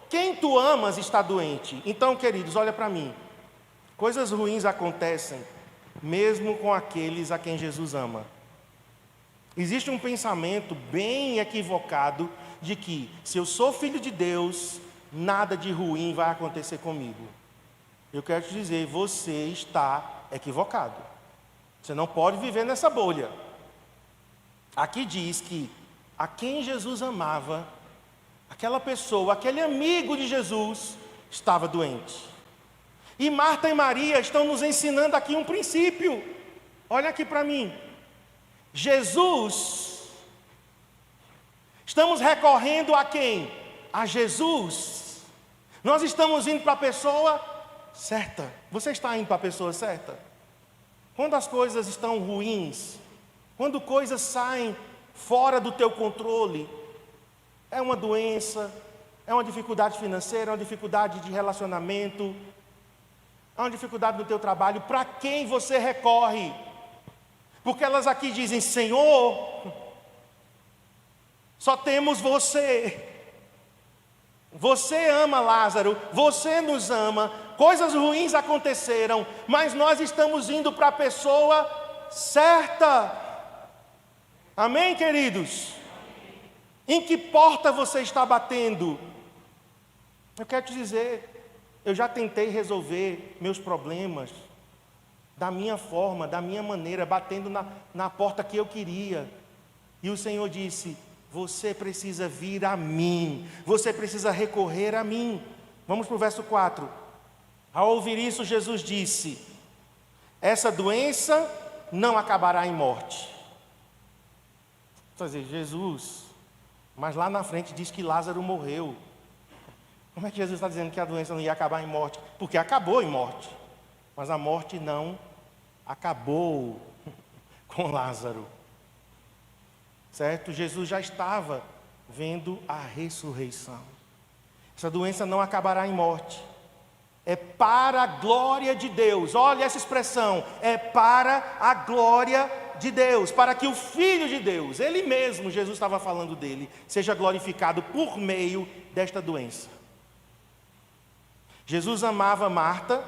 quem tu amas está doente. Então, queridos, olha para mim. Coisas ruins acontecem mesmo com aqueles a quem Jesus ama. Existe um pensamento bem equivocado de que, se eu sou filho de Deus, nada de ruim vai acontecer comigo. Eu quero te dizer, você está equivocado. Você não pode viver nessa bolha. Aqui diz que a quem Jesus amava, aquela pessoa, aquele amigo de Jesus, estava doente. E Marta e Maria estão nos ensinando aqui um princípio. Olha aqui para mim. Jesus, estamos recorrendo a quem? A Jesus. Nós estamos indo para a pessoa certa. Você está indo para a pessoa certa? Quando as coisas estão ruins, quando coisas saem fora do teu controle, é uma doença, É uma dificuldade financeira, é uma dificuldade de relacionamento, é uma dificuldade no teu trabalho. Para quem você recorre? Porque elas aqui dizem: Senhor, só temos você. Você ama Lázaro, você nos ama, coisas ruins aconteceram, mas nós estamos indo para a pessoa certa. Amém, queridos? Em que porta você está batendo? Eu quero te dizer, eu já tentei resolver meus problemas da minha forma, da minha maneira, batendo na porta que eu queria. E o Senhor disse: você precisa vir a mim, você precisa recorrer a mim. Vamos para o verso 4. Ao ouvir isso, Jesus disse: essa doença não acabará em morte. Quer dizer, Jesus, mas lá na frente diz que Lázaro morreu. Como é que Jesus está dizendo que a doença não ia acabar em morte? Porque acabou em morte, mas a morte não acabou com Lázaro. Certo? Jesus já estava vendo a ressurreição. Essa doença não acabará em morte. É para a glória de Deus. Olha essa expressão. É para a glória de Deus. Para que o Filho de Deus, Ele mesmo, Jesus estava falando dele, seja glorificado por meio desta doença. Jesus amava Marta,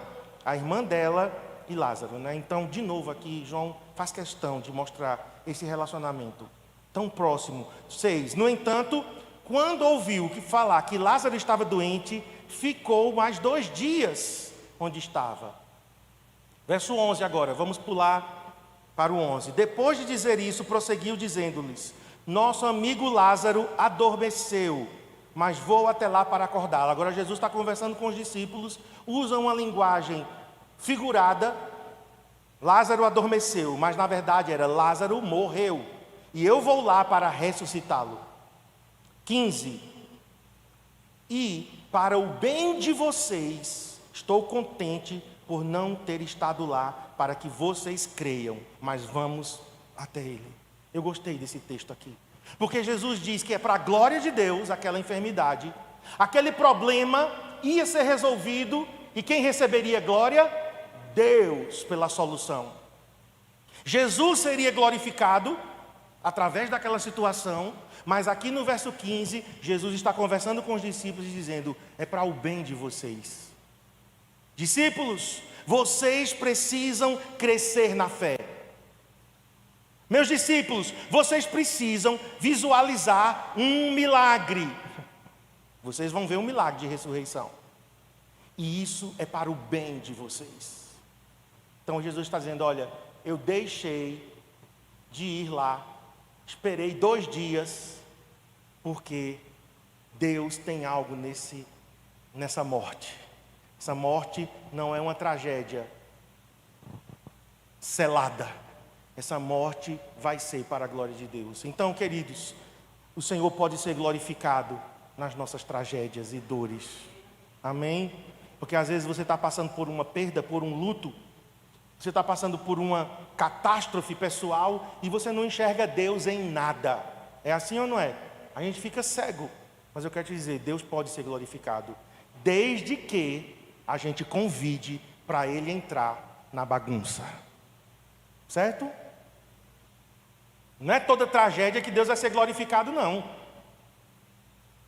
a irmã dela e Lázaro, né? Então, de novo aqui, João faz questão de mostrar esse relacionamento tão próximo. 6. No entanto, quando ouviu falar que Lázaro estava doente, ficou mais 2 dias onde estava. Verso 11 agora, vamos pular para o 11. Depois de dizer isso, prosseguiu dizendo-lhes: nosso amigo Lázaro adormeceu, mas vou até lá para acordá-lo. Agora Jesus está conversando com os discípulos, usa uma linguagem figurada. Lázaro adormeceu, mas na verdade era Lázaro morreu, e eu vou lá para ressuscitá-lo. 15. E para o bem de vocês, estou contente por não ter estado lá, para que vocês creiam, mas vamos até ele. Eu gostei desse texto aqui, porque Jesus diz que é para a glória de Deus aquela enfermidade, aquele problema ia ser resolvido, e quem receberia glória? Deus, pela solução. Jesus seria glorificado através daquela situação, mas aqui no verso 15, Jesus está conversando com os discípulos e dizendo: é para o bem de vocês. Discípulos, vocês precisam crescer na fé. Meus discípulos, vocês precisam visualizar um milagre. Vocês vão ver um milagre de ressurreição. E isso é para o bem de vocês. Então Jesus está dizendo: olha, eu deixei de ir lá, esperei 2 dias, porque Deus tem algo nessa morte. Essa morte não é uma tragédia selada. Essa morte vai ser para a glória de Deus. Então, queridos, o Senhor pode ser glorificado nas nossas tragédias e dores. Amém? Porque às vezes você está passando por uma perda, por um luto. Você está passando por uma catástrofe pessoal e você não enxerga Deus em nada. É assim ou não é? A gente fica cego. Mas eu quero te dizer, Deus pode ser glorificado, desde que a gente convide para Ele entrar na bagunça. Certo? Não é toda tragédia que Deus vai ser glorificado, não.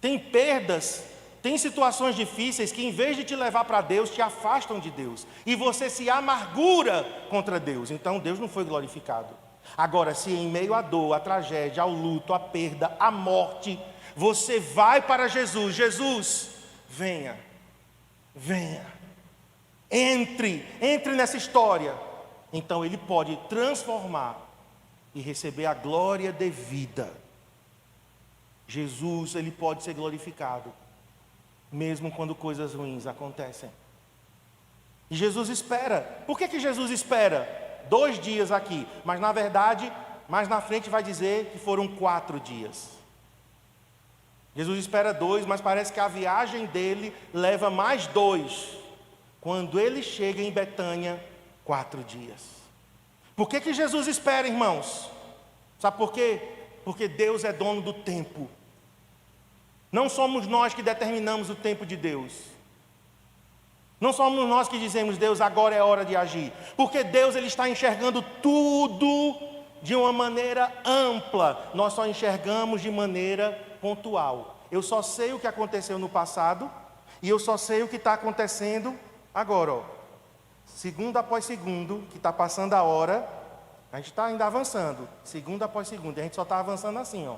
Tem perdas, tem situações difíceis que, em vez de te levar para Deus, te afastam de Deus. E você se amargura contra Deus. Então Deus não foi glorificado. Agora, se em meio à dor, à tragédia, ao luto, à perda, à morte, você vai para Jesus: Jesus, venha, entre nessa história. Então Ele pode transformar e receber a glória devida. Jesus, Ele pode ser glorificado, mesmo quando coisas ruins acontecem. E Jesus espera. Por que Jesus espera 2 dias aqui? Mas na verdade, mais na frente vai dizer que foram 4 dias. Jesus espera 2, mas parece que a viagem dele leva mais 2. Quando ele chega em Betânia, 4 dias. Por que Jesus espera, irmãos? Sabe por quê? Porque Deus é dono do tempo. Não somos nós que determinamos o tempo de Deus. Não somos nós que dizemos, Deus, agora é hora de agir. Porque Deus, Ele está enxergando tudo de uma maneira ampla. Nós só enxergamos de maneira pontual. Eu só sei o que aconteceu no passado e eu só sei o que está acontecendo agora. Ó. Segundo após segundo, que está passando a hora, a gente está ainda avançando. Segundo após segundo, a gente só está avançando assim, ó.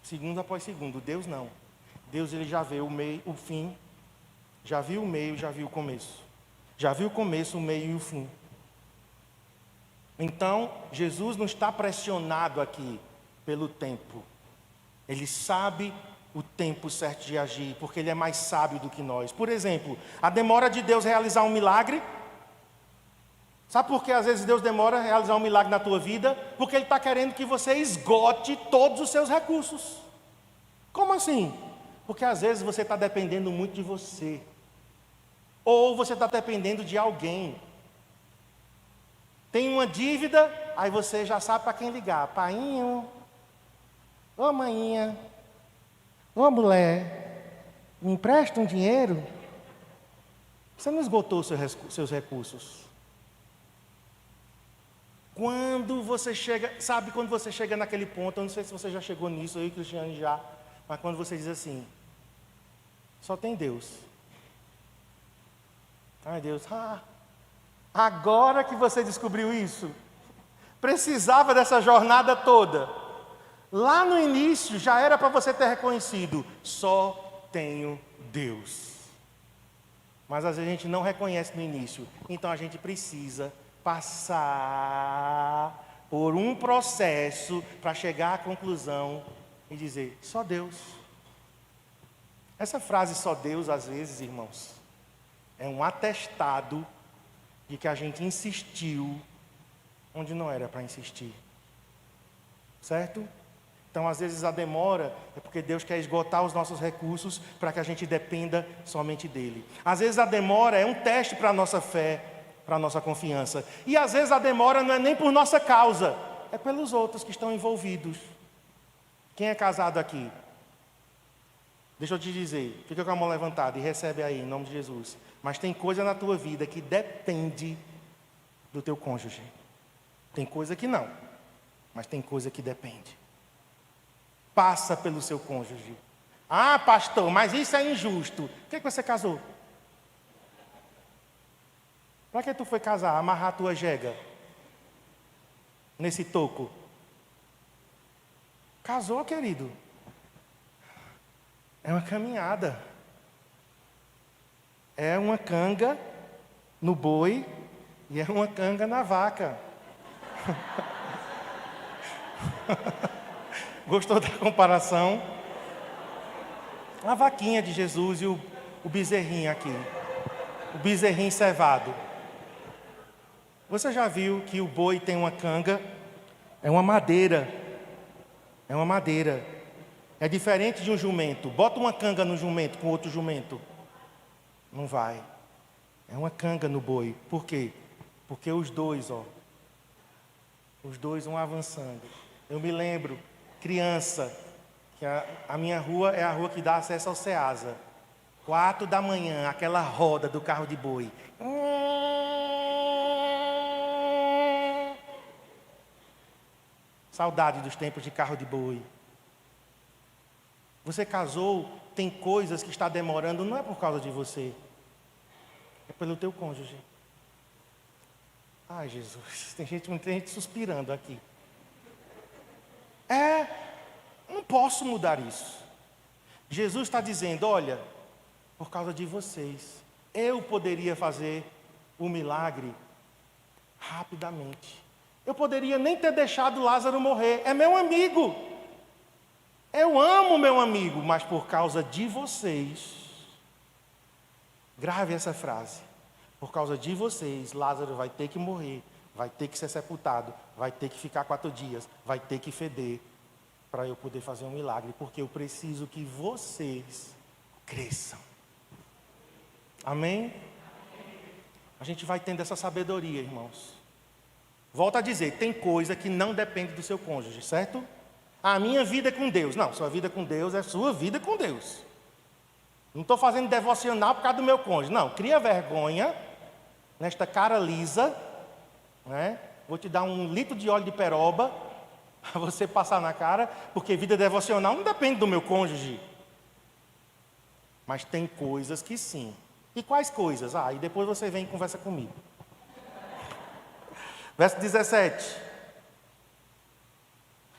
Segundo após segundo. Deus não. Deus, Ele já vê o meio, o fim. Já viu o meio, já viu o começo. Já viu o começo, o meio e o fim. Então, Jesus não está pressionado aqui pelo tempo. Ele sabe o tempo certo de agir, porque Ele é mais sábio do que nós. Por exemplo, a demora de Deus realizar um milagre. Sabe por que às vezes Deus demora a realizar um milagre na tua vida? Porque Ele está querendo que você esgote todos os seus recursos. Como assim? Porque às vezes você está dependendo muito de você. Ou você está dependendo de alguém. Tem uma dívida, aí você já sabe para quem ligar. Painho, ô maninha, ô mulher, me empresta um dinheiro? Você não esgotou seus recursos. Quando você chega, sabe quando você chega naquele ponto, eu não sei se você já chegou nisso, eu e Cristiane já, mas quando você diz assim, só tem Deus. Ai Deus, agora que você descobriu isso, precisava dessa jornada toda. Lá no início já era para você ter reconhecido, só tenho Deus. Mas às vezes a gente não reconhece no início, então a gente precisa passar por um processo para chegar à conclusão e dizer, só Deus. Essa frase só Deus, às vezes, irmãos, é um atestado de que a gente insistiu onde não era para insistir. Certo? Então, às vezes, a demora é porque Deus quer esgotar os nossos recursos para que a gente dependa somente dEle. Às vezes, a demora é um teste para a nossa fé, para a nossa confiança. E, às vezes, a demora não é nem por nossa causa, é pelos outros que estão envolvidos. Quem é casado aqui? Deixa eu te dizer, fica com a mão levantada e recebe aí, em nome de Jesus. Mas tem coisa na tua vida que depende do teu cônjuge. Tem coisa que não, mas tem coisa que depende. Passa pelo seu cônjuge. Ah, pastor, mas isso é injusto. Por que você casou? Para que tu foi casar? Amarrar a tua jega nesse toco? Casou, querido. É uma caminhada. É uma canga no boi e é uma canga na vaca. Gostou da comparação? A vaquinha de Jesus e o bezerrinho aqui. O bezerrinho cevado. Você já viu que o boi tem uma canga? É uma madeira. É uma madeira. É diferente de um jumento. Bota uma canga no jumento com outro jumento. Não vai. É uma canga no boi. Por quê? Porque os dois vão avançando. Eu me lembro, criança, que a minha rua é a rua que dá acesso ao Ceasa. 4 da manhã, aquela roda do carro de boi. Saudade dos tempos de carro de boi. Você casou, tem coisas que está demorando, não é por causa de você. É pelo teu cônjuge. Ai, Jesus, tem gente suspirando aqui. Não posso mudar isso. Jesus está dizendo, olha, por causa de vocês, eu poderia fazer o milagre rapidamente. Eu poderia nem ter deixado Lázaro morrer, é meu amigo. Eu amo meu amigo, mas por causa de vocês, grave essa frase, por causa de vocês, Lázaro vai ter que morrer, vai ter que ser sepultado, vai ter que ficar 4 dias, vai ter que feder, para eu poder fazer um milagre, porque eu preciso que vocês cresçam. Amém? A gente vai tendo essa sabedoria, irmãos. Volto a dizer, tem coisa que não depende do seu cônjuge, certo? A minha vida é com Deus. Não, sua vida com Deus é sua vida com Deus. Não estou fazendo devocional por causa do meu cônjuge. Não, cria vergonha nesta cara lisa, né? Vou te dar 1 litro de óleo de peroba para você passar na cara, porque vida devocional não depende do meu cônjuge. Mas tem coisas que sim. E quais coisas? E depois você vem e conversa comigo. Verso 17.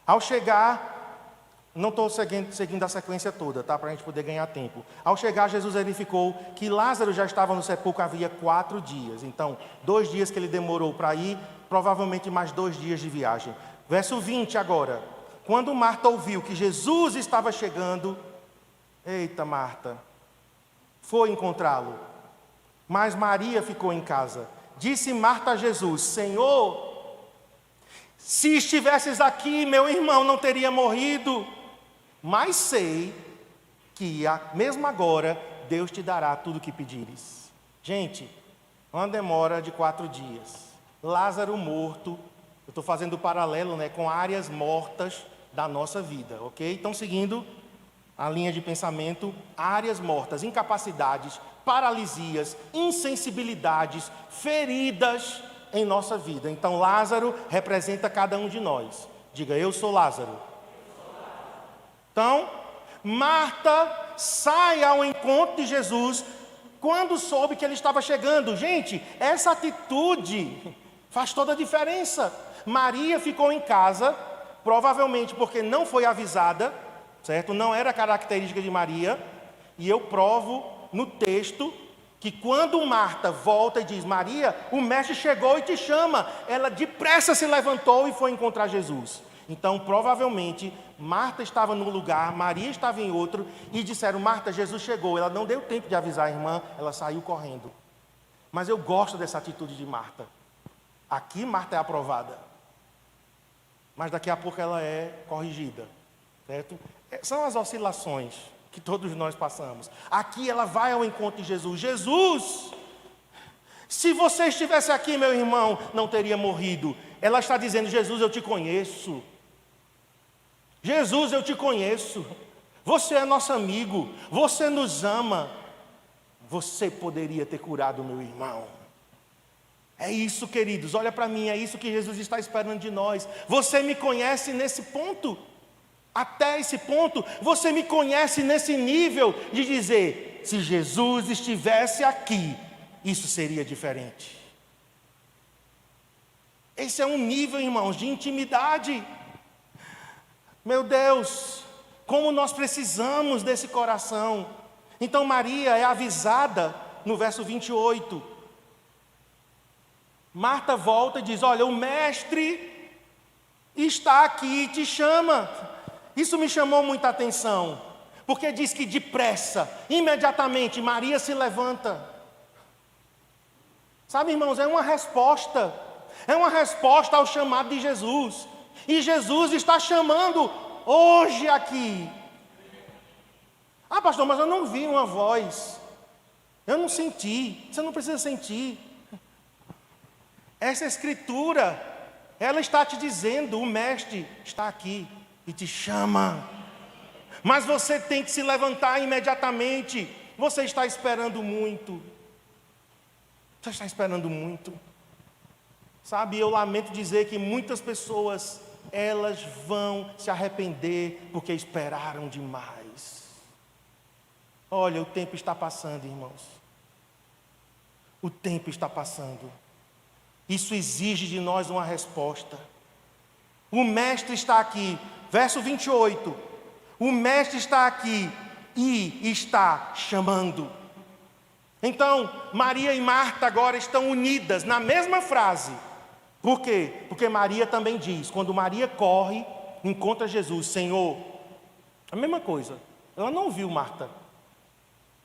Ao chegar, não estou seguindo a sequência toda, tá? Para a gente poder ganhar tempo. Ao chegar, Jesus verificou que Lázaro já estava no sepulcro havia 4 dias. Então, 2 dias que ele demorou para ir, provavelmente mais 2 dias de viagem. Verso 20 agora. Quando Marta ouviu que Jesus estava chegando, eita Marta, foi encontrá-lo. Mas Maria ficou em casa. Disse Marta a Jesus: Senhor, se estivesses aqui, meu irmão não teria morrido. Mas sei que, mesmo agora, Deus te dará tudo o que pedires. Gente, uma demora de 4 dias. Lázaro morto. Eu estou fazendo o paralelo, né, com áreas mortas da nossa vida, ok? Então, seguindo a linha de pensamento, áreas mortas, incapacidades, paralisias, insensibilidades, feridas em nossa vida. Então, Lázaro representa cada um de nós. Diga, eu sou Lázaro. Então, Marta sai ao encontro de Jesus quando soube que ele estava chegando. Gente, essa atitude faz toda a diferença. Maria ficou em casa, provavelmente porque não foi avisada, certo? Não era característica de Maria. E eu provo no texto que quando Marta volta e diz: Maria, o mestre chegou e te chama, ela depressa se levantou e foi encontrar Jesus. Então, provavelmente, Marta estava num lugar, Maria estava em outro, e disseram: Marta, Jesus chegou. Ela não deu tempo de avisar a irmã, ela saiu correndo. Mas eu gosto dessa atitude de Marta. Aqui Marta é aprovada, mas daqui a pouco ela é corrigida, certo? São as oscilações que todos nós passamos. Aqui ela vai ao encontro de Jesus. Jesus, se você estivesse aqui, meu irmão, não teria morrido. Ela está dizendo: Jesus, eu te conheço. Jesus, eu te conheço. Você é nosso amigo. Você nos ama. Você poderia ter curado o meu irmão. É isso, queridos, olha para mim, é isso que Jesus está esperando de nós. Você me conhece nesse ponto, até esse ponto, você me conhece nesse nível de dizer: se Jesus estivesse aqui, isso seria diferente. Esse é um nível, irmãos, de intimidade. Meu Deus, como nós precisamos desse coração. Então Maria é avisada no verso 28. Marta volta e diz: olha, o mestre está aqui e te chama. Isso me chamou muita atenção, porque diz que depressa, imediatamente, Maria se levanta. Sabe, irmãos, é uma resposta ao chamado de Jesus. E Jesus está chamando hoje aqui. Pastor, mas eu não vi uma voz, eu não senti. Você não precisa sentir. Essa escritura, ela está te dizendo: o mestre está aqui e te chama. Mas você tem que se levantar imediatamente. Você está esperando muito. Você está esperando muito. Sabe, eu lamento dizer que muitas pessoas, elas vão se arrepender porque esperaram demais. Olha, o tempo está passando, irmãos. O tempo está passando. Isso exige de nós uma resposta. O mestre está aqui. Verso 28. O mestre está aqui e está chamando. Então, Maria e Marta agora estão unidas na mesma frase. Por quê? Porque Maria também diz, quando Maria corre, encontra Jesus: Senhor. A mesma coisa. Ela não viu Marta.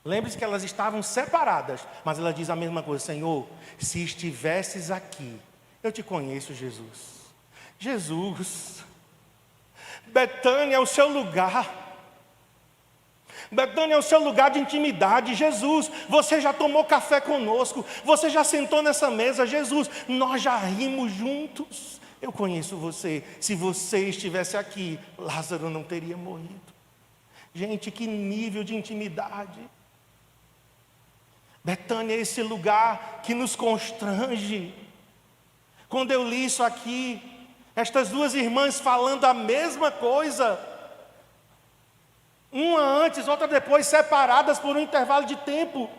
Lembre-se que elas estavam separadas, mas ela diz a mesma coisa: Senhor, se estivesses aqui, eu te conheço, Jesus. Jesus, Betânia é o seu lugar. Betânia é o seu lugar de intimidade. Jesus, você já tomou café conosco, você já sentou nessa mesa. Jesus, nós já rimos juntos. Eu conheço você. Se você estivesse aqui, Lázaro não teria morrido. Gente, que nível de intimidade. Betânia é esse lugar que nos constrange. Quando eu li isso aqui, estas duas irmãs falando a mesma coisa, uma antes, outra depois, separadas por um intervalo de tempo,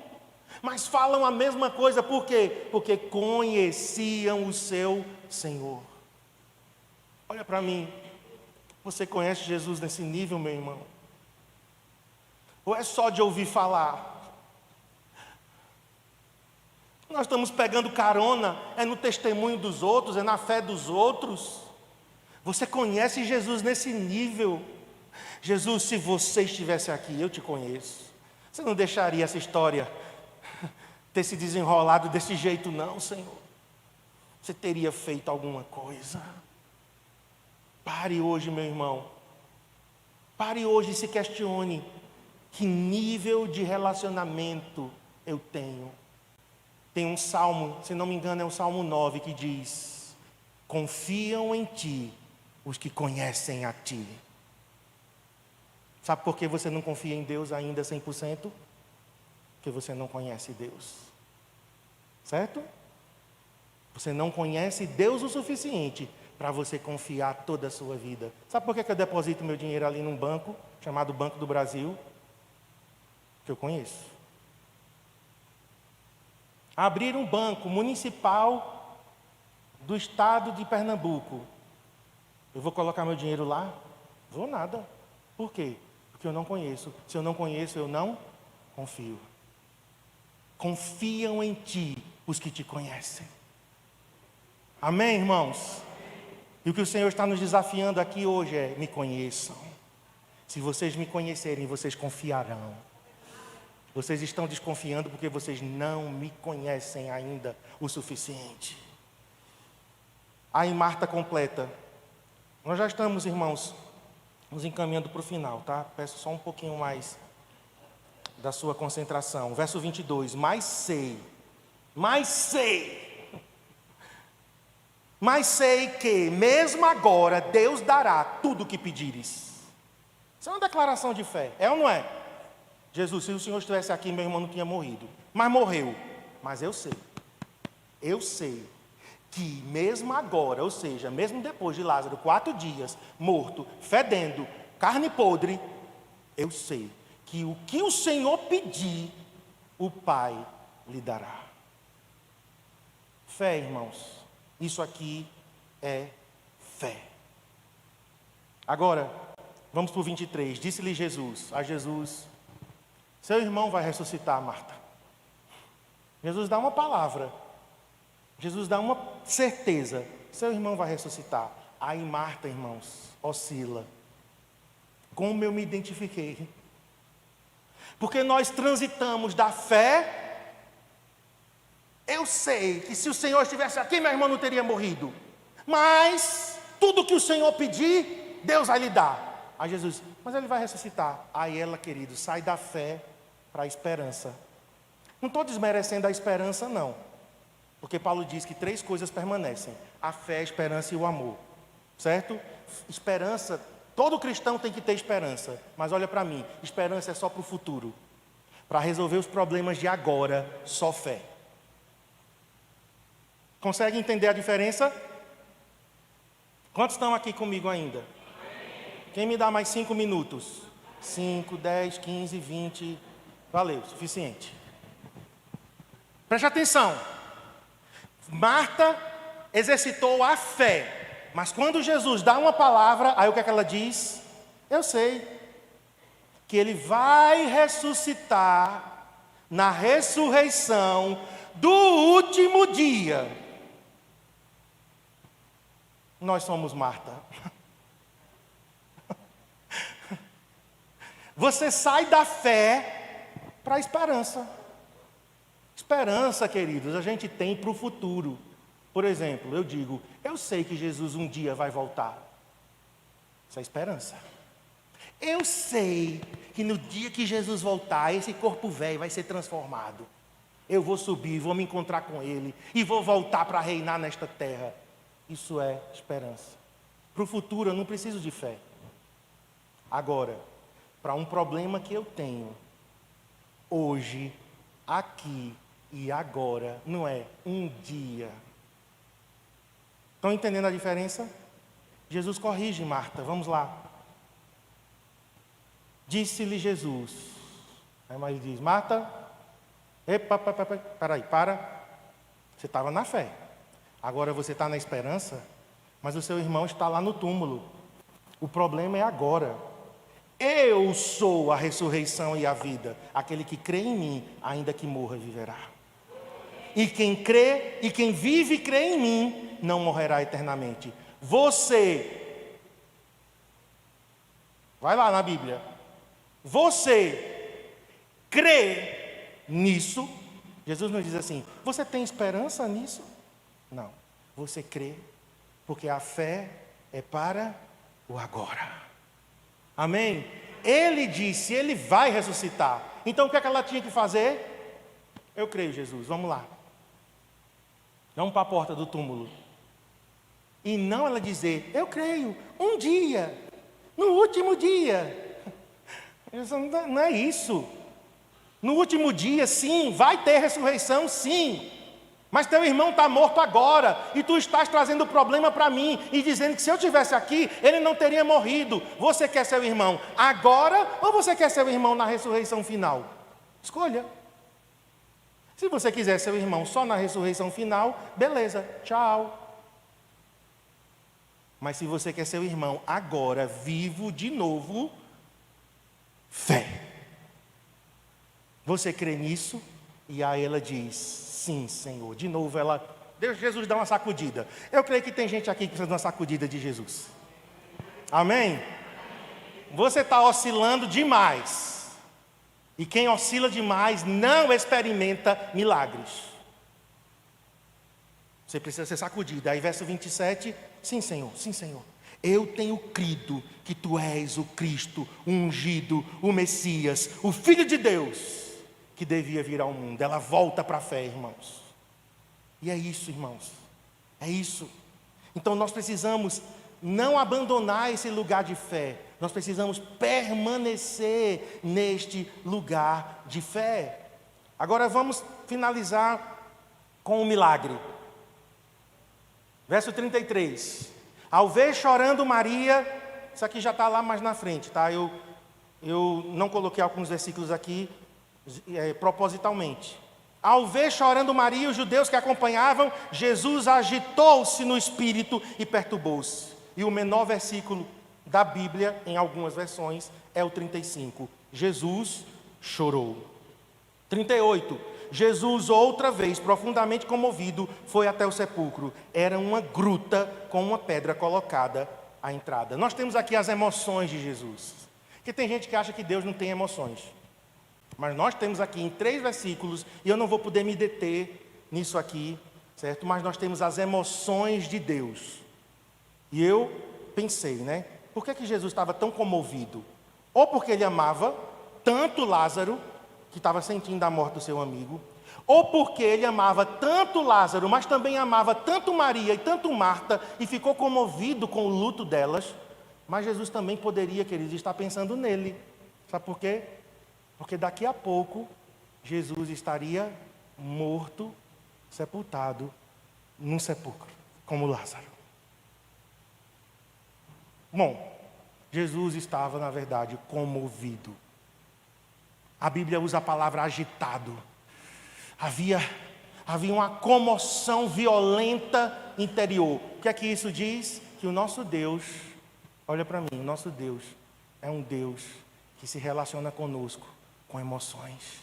mas falam a mesma coisa. Por quê? Porque conheciam o seu Senhor. Olha para mim, você conhece Jesus nesse nível, meu irmão? Ou é só de ouvir falar? Nós estamos pegando carona, é no testemunho dos outros, é na fé dos outros. Você conhece Jesus nesse nível? Jesus, se você estivesse aqui, eu te conheço. Você não deixaria essa história ter se desenrolado desse jeito, não, Senhor. Você teria feito alguma coisa. Pare hoje, meu irmão. Pare hoje e se questione. Que nível de relacionamento eu tenho? Tem um salmo, se não me engano é o Salmo 9, que diz: confiam em ti os que conhecem a ti. Sabe por que você não confia em Deus ainda 100%? Porque você não conhece Deus. Certo? Você não conhece Deus o suficiente para você confiar toda a sua vida. Sabe por que eu deposito meu dinheiro ali num banco, chamado Banco do Brasil? Que eu conheço. Abrir um banco municipal do estado de Pernambuco. Eu vou colocar meu dinheiro lá? Vou nada. Por quê? Porque eu não conheço. Se eu não conheço, eu não confio. Confiam em ti os que te conhecem. Amém, irmãos? E o que o Senhor está nos desafiando aqui hoje é: me conheçam. Se vocês me conhecerem, vocês confiarão. Vocês estão desconfiando porque vocês não me conhecem ainda o suficiente. Aí Marta completa. Nós já estamos, irmãos, nos encaminhando para o final, tá? Peço só um pouquinho mais da sua concentração. Verso 22. Mas sei que mesmo agora Deus dará tudo o que pedires. Isso é uma declaração de fé, é ou não é? Jesus, se o Senhor estivesse aqui, meu irmão não tinha morrido. Mas morreu. Mas eu sei que mesmo agora, ou seja, mesmo depois de Lázaro, 4 dias, morto, fedendo, carne podre, eu sei que o que o Senhor pedir, o Pai lhe dará. Fé, irmãos. Isso aqui é fé. Agora, vamos para o 23. Disse-lhe Jesus, a Jesus: seu irmão vai ressuscitar, Marta. Jesus dá uma palavra. Jesus dá uma certeza. Seu irmão vai ressuscitar. Aí Marta, irmãos, oscila. Como eu me identifiquei. Porque nós transitamos da fé. Eu sei que se o Senhor estivesse aqui, meu irmão não teria morrido. Mas tudo que o Senhor pedir, Deus vai lhe dar. Aí Jesus, mas ele vai ressuscitar. Aí ela, querido, sai da fé para a esperança. Não estou desmerecendo a esperança, não. Porque Paulo diz que 3 coisas permanecem: a fé, a esperança e o amor. Certo? Esperança, todo cristão tem que ter esperança. Mas olha para mim, esperança é só para o futuro. Para resolver os problemas de agora, só fé. Consegue entender a diferença? Quantos estão aqui comigo ainda? Quem me dá mais 5 minutos? 5, 10, 15, 20... Valeu, suficiente. Preste atenção. Marta exercitou a fé. Mas quando Jesus dá uma palavra, aí o que é que ela diz? Eu sei que ele vai ressuscitar na ressurreição do último dia. Nós somos Marta. Você sai da fé para a esperança. Esperança, queridos, a gente tem para o futuro. Por exemplo, eu digo, eu sei que Jesus um dia vai voltar. Isso é esperança. Eu sei que no dia que Jesus voltar, esse corpo velho vai ser transformado. Eu vou subir, vou me encontrar com Ele e vou voltar para reinar nesta terra. Isso é esperança. Para o futuro eu não preciso de fé. Agora, para um problema que eu tenho, hoje, aqui e agora, não é um dia. Estão entendendo a diferença? Jesus corrige Marta, vamos lá. Disse-lhe Jesus. Aí Maria diz, Marta, peraí, para. Você estava na fé. Agora você está na esperança, mas o seu irmão está lá no túmulo. O problema é agora. Eu sou a ressurreição e a vida. Aquele que crê em mim, ainda que morra, viverá. E quem crê, e quem vive e crê em mim, não morrerá eternamente. Você, vai lá na Bíblia. Você crê nisso? Jesus nos diz assim, você tem esperança nisso? Não. Você crê, porque a fé é para o agora. Amém? Ele disse, ele vai ressuscitar. Então o que é que ela tinha que fazer? Eu creio, Jesus, vamos lá. Vamos para a porta do túmulo. E não ela dizer, eu creio, um dia, no último dia. Não é isso. No último dia, sim, vai ter ressurreição, sim. Mas teu irmão está morto agora, e tu estás trazendo o problema para mim, e dizendo que se eu estivesse aqui, ele não teria morrido. Você quer seu irmão agora, ou você quer seu irmão na ressurreição final? Escolha. Se você quiser seu irmão só na ressurreição final, beleza, tchau. Mas se você quer seu irmão agora, vivo de novo, fé. Você crê nisso? E aí ela diz, sim, Senhor. De novo Jesus dá uma sacudida. Eu creio que tem gente aqui que precisa de uma sacudida de Jesus. Amém? Você está oscilando demais. E quem oscila demais não experimenta milagres. Você precisa ser sacudido. Aí verso 27, sim, Senhor, sim, Senhor. Eu tenho crido que Tu és o Cristo, o ungido, o Messias, o Filho de Deus, que devia vir ao mundo. Ela volta para a fé, irmãos. E é isso, irmãos. É isso. Então nós precisamos não abandonar esse lugar de fé. Nós precisamos permanecer neste lugar de fé. Agora vamos finalizar com um milagre. Verso 33. Ao ver chorando Maria, isso aqui já está lá mais na frente, tá? Eu não coloquei alguns versículos aqui propositalmente. Ao ver chorando Maria, os judeus que acompanhavam, Jesus agitou-se no espírito e perturbou-se. E o menor versículo da Bíblia, em algumas versões, é o 35. Jesus chorou. 38. Jesus, outra vez, profundamente comovido, foi até o sepulcro. Era uma gruta com uma pedra colocada à entrada. Nós temos aqui as emoções de Jesus. Porque tem gente que acha que Deus não tem emoções. Mas nós temos aqui em 3 versículos, e eu não vou poder me deter nisso aqui, certo? Mas nós temos as emoções de Deus. E eu pensei, né? Por que Jesus estava tão comovido? Ou porque ele amava tanto Lázaro, que estava sentindo a morte do seu amigo, ou porque ele amava tanto Lázaro, mas também amava tanto Maria e tanto Marta, e ficou comovido com o luto delas. Mas Jesus também poderia, queridos, estar pensando nele. Sabe por quê? Porque daqui a pouco, Jesus estaria morto, sepultado, num sepulcro, como Lázaro. Bom, Jesus estava, na verdade, comovido. A Bíblia usa a palavra agitado. Havia uma comoção violenta interior. O que é que isso diz? Que o nosso Deus, olha para mim, o nosso Deus é um Deus que se relaciona conosco com emoções.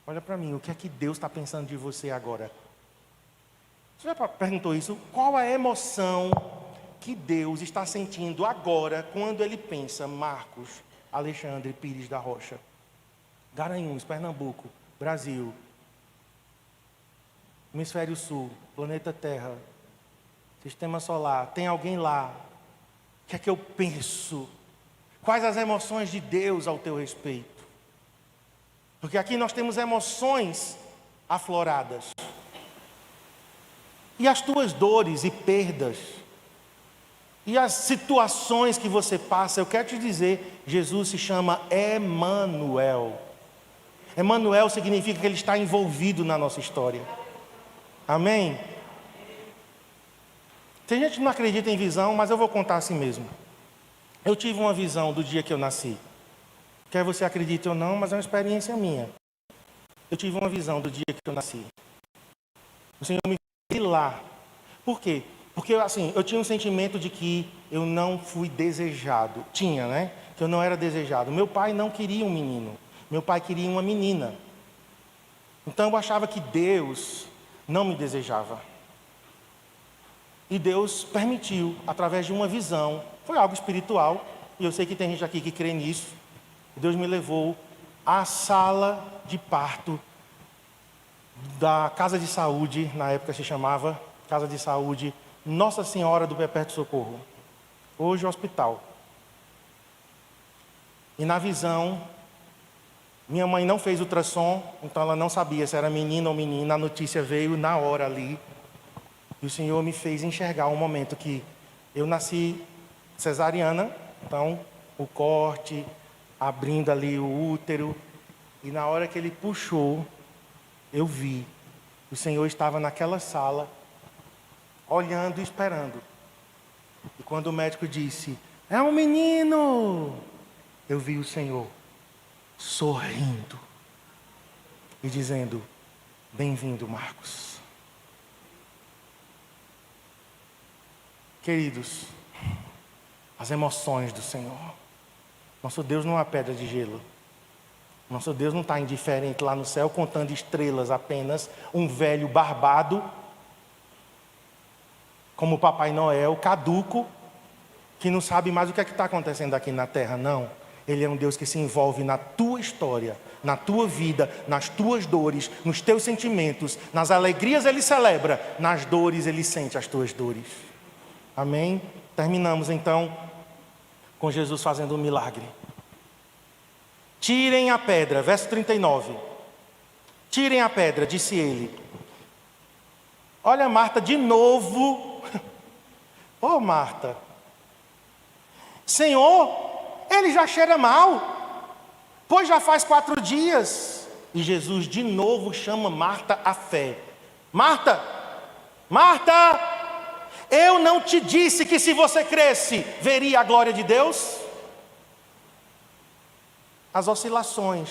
Olha para mim, o que é que Deus está pensando de você agora? Você já perguntou isso? Qual a emoção que Deus está sentindo agora quando Ele pensa Marcos Alexandre Pires da Rocha, Garanhuns, Pernambuco, Brasil, Hemisfério Sul, planeta Terra, Sistema Solar, tem alguém lá? O que é que eu penso? Quais as emoções de Deus ao teu respeito? Porque aqui nós temos emoções afloradas. E as tuas dores e perdas, e as situações que você passa, eu quero te dizer, Jesus se chama Emanuel. Emanuel significa que Ele está envolvido na nossa história. Amém? Tem gente que não acredita em visão, mas eu vou contar assim mesmo. Eu tive uma visão do dia que eu nasci. Quer você acredite ou não, mas é uma experiência minha. Eu tive uma visão do dia que eu nasci. O Senhor me fez lá. Por quê? Porque assim, eu tinha um sentimento de que eu não fui desejado. Tinha, né? Que eu não era desejado. Meu pai não queria um menino. Meu pai queria uma menina. Então eu achava que Deus não me desejava. E Deus permitiu, através de uma visão, foi algo espiritual, e eu sei que tem gente aqui que crê nisso. Deus me levou à sala de parto da Casa de Saúde, na época se chamava Casa de Saúde Nossa Senhora do Perpétuo Socorro, hoje hospital. E na visão, minha mãe não fez ultrassom, então ela não sabia se era menino ou menina, a notícia veio na hora ali. E o Senhor me fez enxergar um momento que eu nasci cesariana, então o corte, abrindo ali o útero, e na hora que Ele puxou, eu vi, o Senhor estava naquela sala, olhando e esperando. E quando o médico disse, é um menino, eu vi o Senhor sorrindo e dizendo, bem-vindo, Marcos. Queridos, as emoções do Senhor. Nosso Deus não é uma pedra de gelo. Nosso Deus não está indiferente lá no céu, contando estrelas apenas, um velho barbado, como o Papai Noel, caduco, que não sabe mais o que é que está acontecendo aqui na terra, não. Ele é um Deus que se envolve na tua história, na tua vida, nas tuas dores, nos teus sentimentos, nas alegrias Ele celebra, nas dores Ele sente as tuas dores. Amém? Terminamos então com Jesus fazendo um milagre. Tirem a pedra, verso 39. Tirem a pedra, disse ele. Olha Marta de novo. Ô Marta. Senhor, ele já cheira mal, pois já faz 4 dias. E Jesus de novo chama Marta à fé. Marta, Marta, eu não te disse que se você cresce, veria a glória de Deus? As oscilações.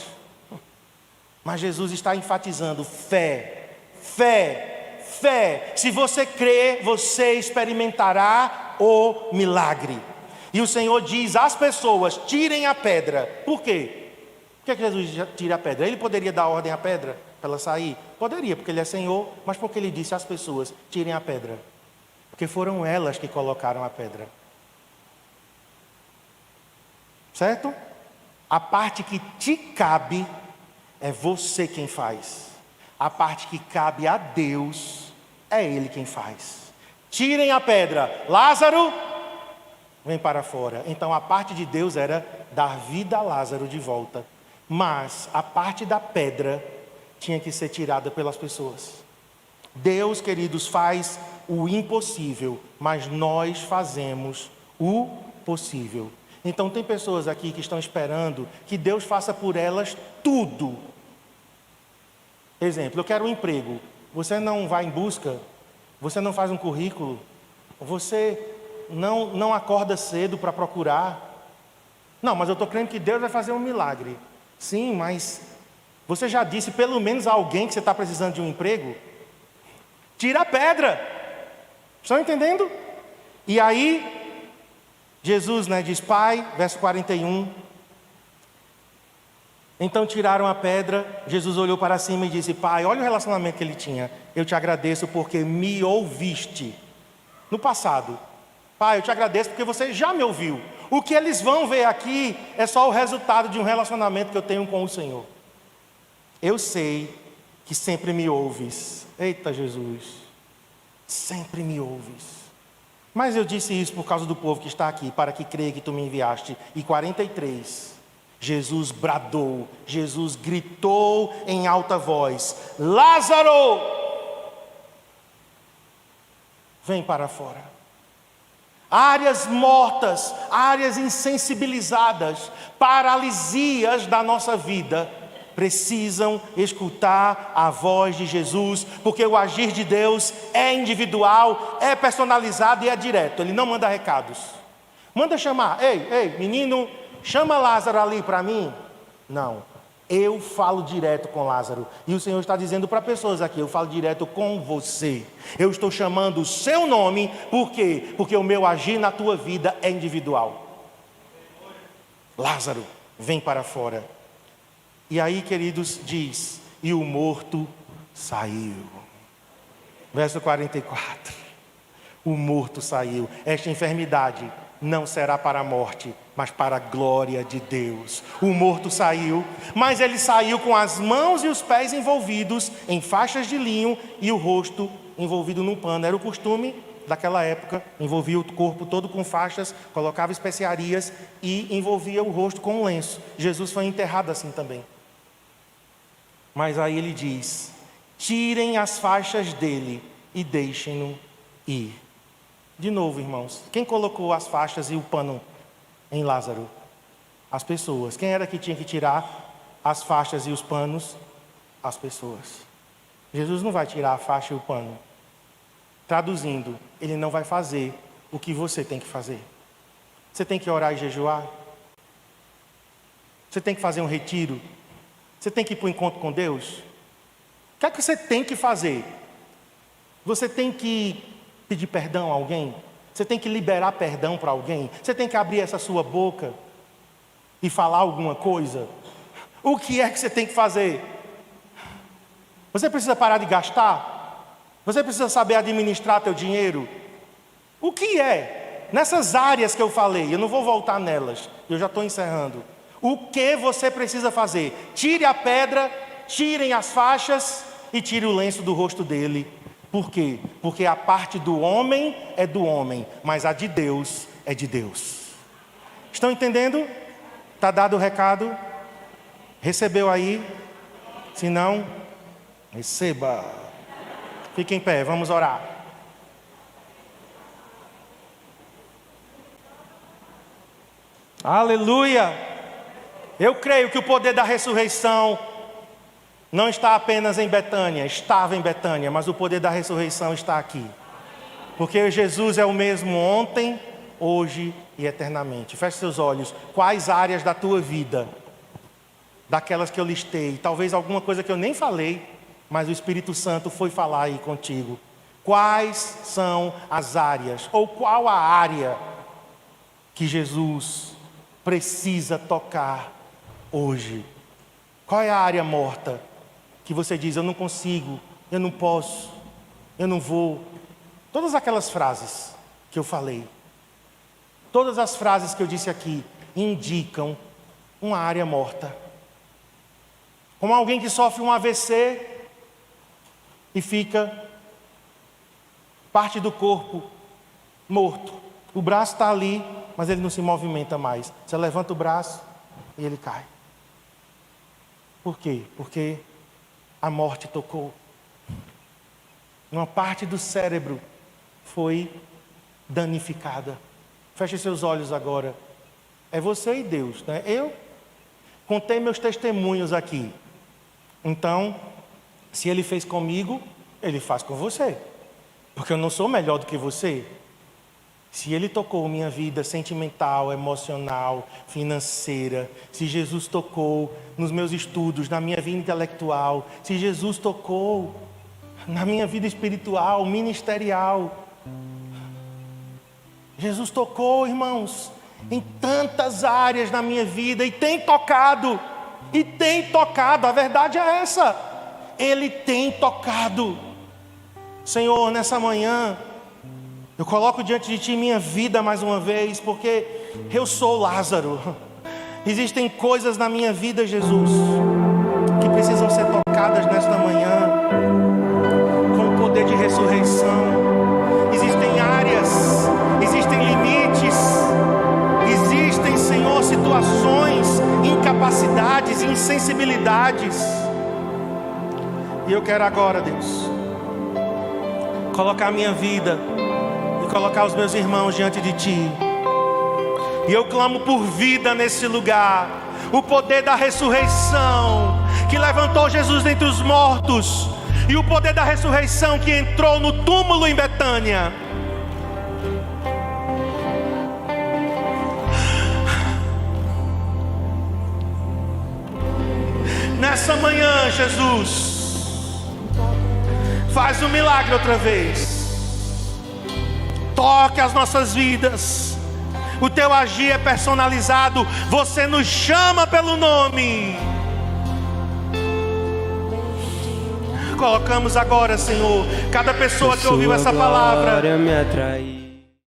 Mas Jesus está enfatizando fé, fé, fé. Se você crer, você experimentará o milagre. E o Senhor diz às pessoas, tirem a pedra. Por quê? Por que Jesus tira a pedra? Ele poderia dar ordem à pedra para ela sair? Poderia, porque Ele é Senhor. Mas porque Ele disse às pessoas, tirem a pedra? Porque foram elas que colocaram a pedra. Certo? A parte que te cabe, é você quem faz. A parte que cabe a Deus, é Ele quem faz. Tirem a pedra. Lázaro, vem para fora. Então a parte de Deus era dar vida a Lázaro de volta. Mas a parte da pedra tinha que ser tirada pelas pessoas. Deus, queridos, faz o impossível, mas nós fazemos o possível. Então tem pessoas aqui que estão esperando que Deus faça por elas tudo. Exemplo, eu quero um emprego. Você não vai em busca, você não faz um currículo, você não acorda cedo para procurar. Não, mas eu estou crendo que Deus vai fazer um milagre. Sim, mas você já disse pelo menos a alguém que você está precisando de um emprego? Tira a pedra. Estão entendendo? E aí, Jesus diz, Pai, verso 41. Então tiraram a pedra, Jesus olhou para cima e disse, Pai, olha o relacionamento que ele tinha. Eu te agradeço porque me ouviste. No passado. Pai, eu te agradeço porque você já me ouviu. O que eles vão ver aqui é só o resultado de um relacionamento que eu tenho com o Senhor. Eu sei que sempre me ouves. Eita Jesus, sempre me ouves. Mas eu disse isso por causa do povo que está aqui, para que creia que tu me enviaste. E 43, Jesus bradou, Jesus gritou em alta voz, Lázaro, vem para fora. Áreas mortas, áreas insensibilizadas, paralisias da nossa vida, precisam escutar a voz de Jesus, porque o agir de Deus é individual, é personalizado e é direto. Ele não manda recados. Manda chamar, ei, menino, chama Lázaro ali para mim. Não, eu falo direto com Lázaro. E o Senhor está dizendo para pessoas aqui, eu falo direto com você. Eu estou chamando o seu nome, por quê? Porque o meu agir na tua vida é individual. Lázaro, vem para fora. E aí, queridos, diz, e o morto saiu. Verso 44. O morto saiu. Esta enfermidade não será para a morte, mas para a glória de Deus. O morto saiu, mas ele saiu com as mãos e os pés envolvidos em faixas de linho e o rosto envolvido num pano. Era o costume daquela época, envolvia o corpo todo com faixas, colocava especiarias e envolvia o rosto com um lenço. Jesus foi enterrado assim também. Mas aí ele diz, tirem as faixas dele e deixem-no ir. De novo, irmãos, quem colocou as faixas e o pano em Lázaro? As pessoas. Quem era que tinha que tirar as faixas e os panos? As pessoas. Jesus não vai tirar a faixa e o pano. Traduzindo, ele não vai fazer o que você tem que fazer. Você tem que orar e jejuar. Você tem que fazer um retiro. Você tem que ir para o encontro com Deus. O que é que você tem que fazer? Você tem que pedir perdão a alguém? Você tem que liberar perdão para alguém? Você tem que abrir essa sua boca e falar alguma coisa? O que é que você tem que fazer? Você precisa parar de gastar? Você precisa saber administrar teu dinheiro? O que é? Nessas áreas que eu falei, eu não vou voltar nelas, eu já estou encerrando. O que você precisa fazer? Tire a pedra, tirem as faixas e tire o lenço do rosto dele. Por quê? Porque a parte do homem é do homem, mas a de Deus é de Deus. Estão entendendo? Está dado o recado? Recebeu aí? Se não, receba. Fique em pé, vamos orar. Aleluia! Eu creio que o poder da ressurreição não está apenas em Betânia, estava em Betânia, mas o poder da ressurreição está aqui. Porque Jesus é o mesmo ontem, hoje e eternamente. Feche seus olhos. Quais áreas da tua vida, daquelas que eu listei, talvez alguma coisa que eu nem falei, mas o Espírito Santo foi falar aí contigo. Quais são as áreas, ou qual a área que Jesus precisa tocar hoje? Qual é a área morta que você diz, eu não consigo, eu não posso, eu não vou? Todas aquelas frases que eu falei, todas as frases que eu disse aqui, indicam uma área morta. Como alguém que sofre um AVC e fica parte do corpo morto. O braço está ali, mas ele não se movimenta mais. Você levanta o braço e ele cai. Por quê? Porque a morte tocou. Uma parte do cérebro foi danificada. Feche seus olhos agora. É você e Deus, né? Eu contei meus testemunhos aqui. Então, se Ele fez comigo, Ele faz com você. Porque eu não sou melhor do que você. Se Ele tocou minha vida sentimental, emocional, financeira, se Jesus tocou nos meus estudos, na minha vida intelectual, se Jesus tocou na minha vida espiritual, ministerial, Jesus tocou, irmãos, em tantas áreas na minha vida e tem tocado, a verdade é essa, Ele tem tocado. Senhor, nessa manhã, eu coloco diante de Ti minha vida mais uma vez, porque eu sou Lázaro. Existem coisas na minha vida, Jesus, que precisam ser tocadas nesta manhã, com o poder de ressurreição. Existem áreas, existem limites, existem, Senhor, situações, incapacidades, insensibilidades. E eu quero agora, Deus, colocar a minha vida colocar os meus irmãos diante de Ti. E eu clamo por vida nesse lugar. O poder da ressurreição que levantou Jesus dentre os mortos. E o poder da ressurreição que entrou no túmulo em Betânia. Nessa manhã, Jesus, faz um milagre outra vez. Toque as nossas vidas. O teu agir é personalizado. Você nos chama pelo nome. Colocamos agora, Senhor, cada pessoa que ouviu essa palavra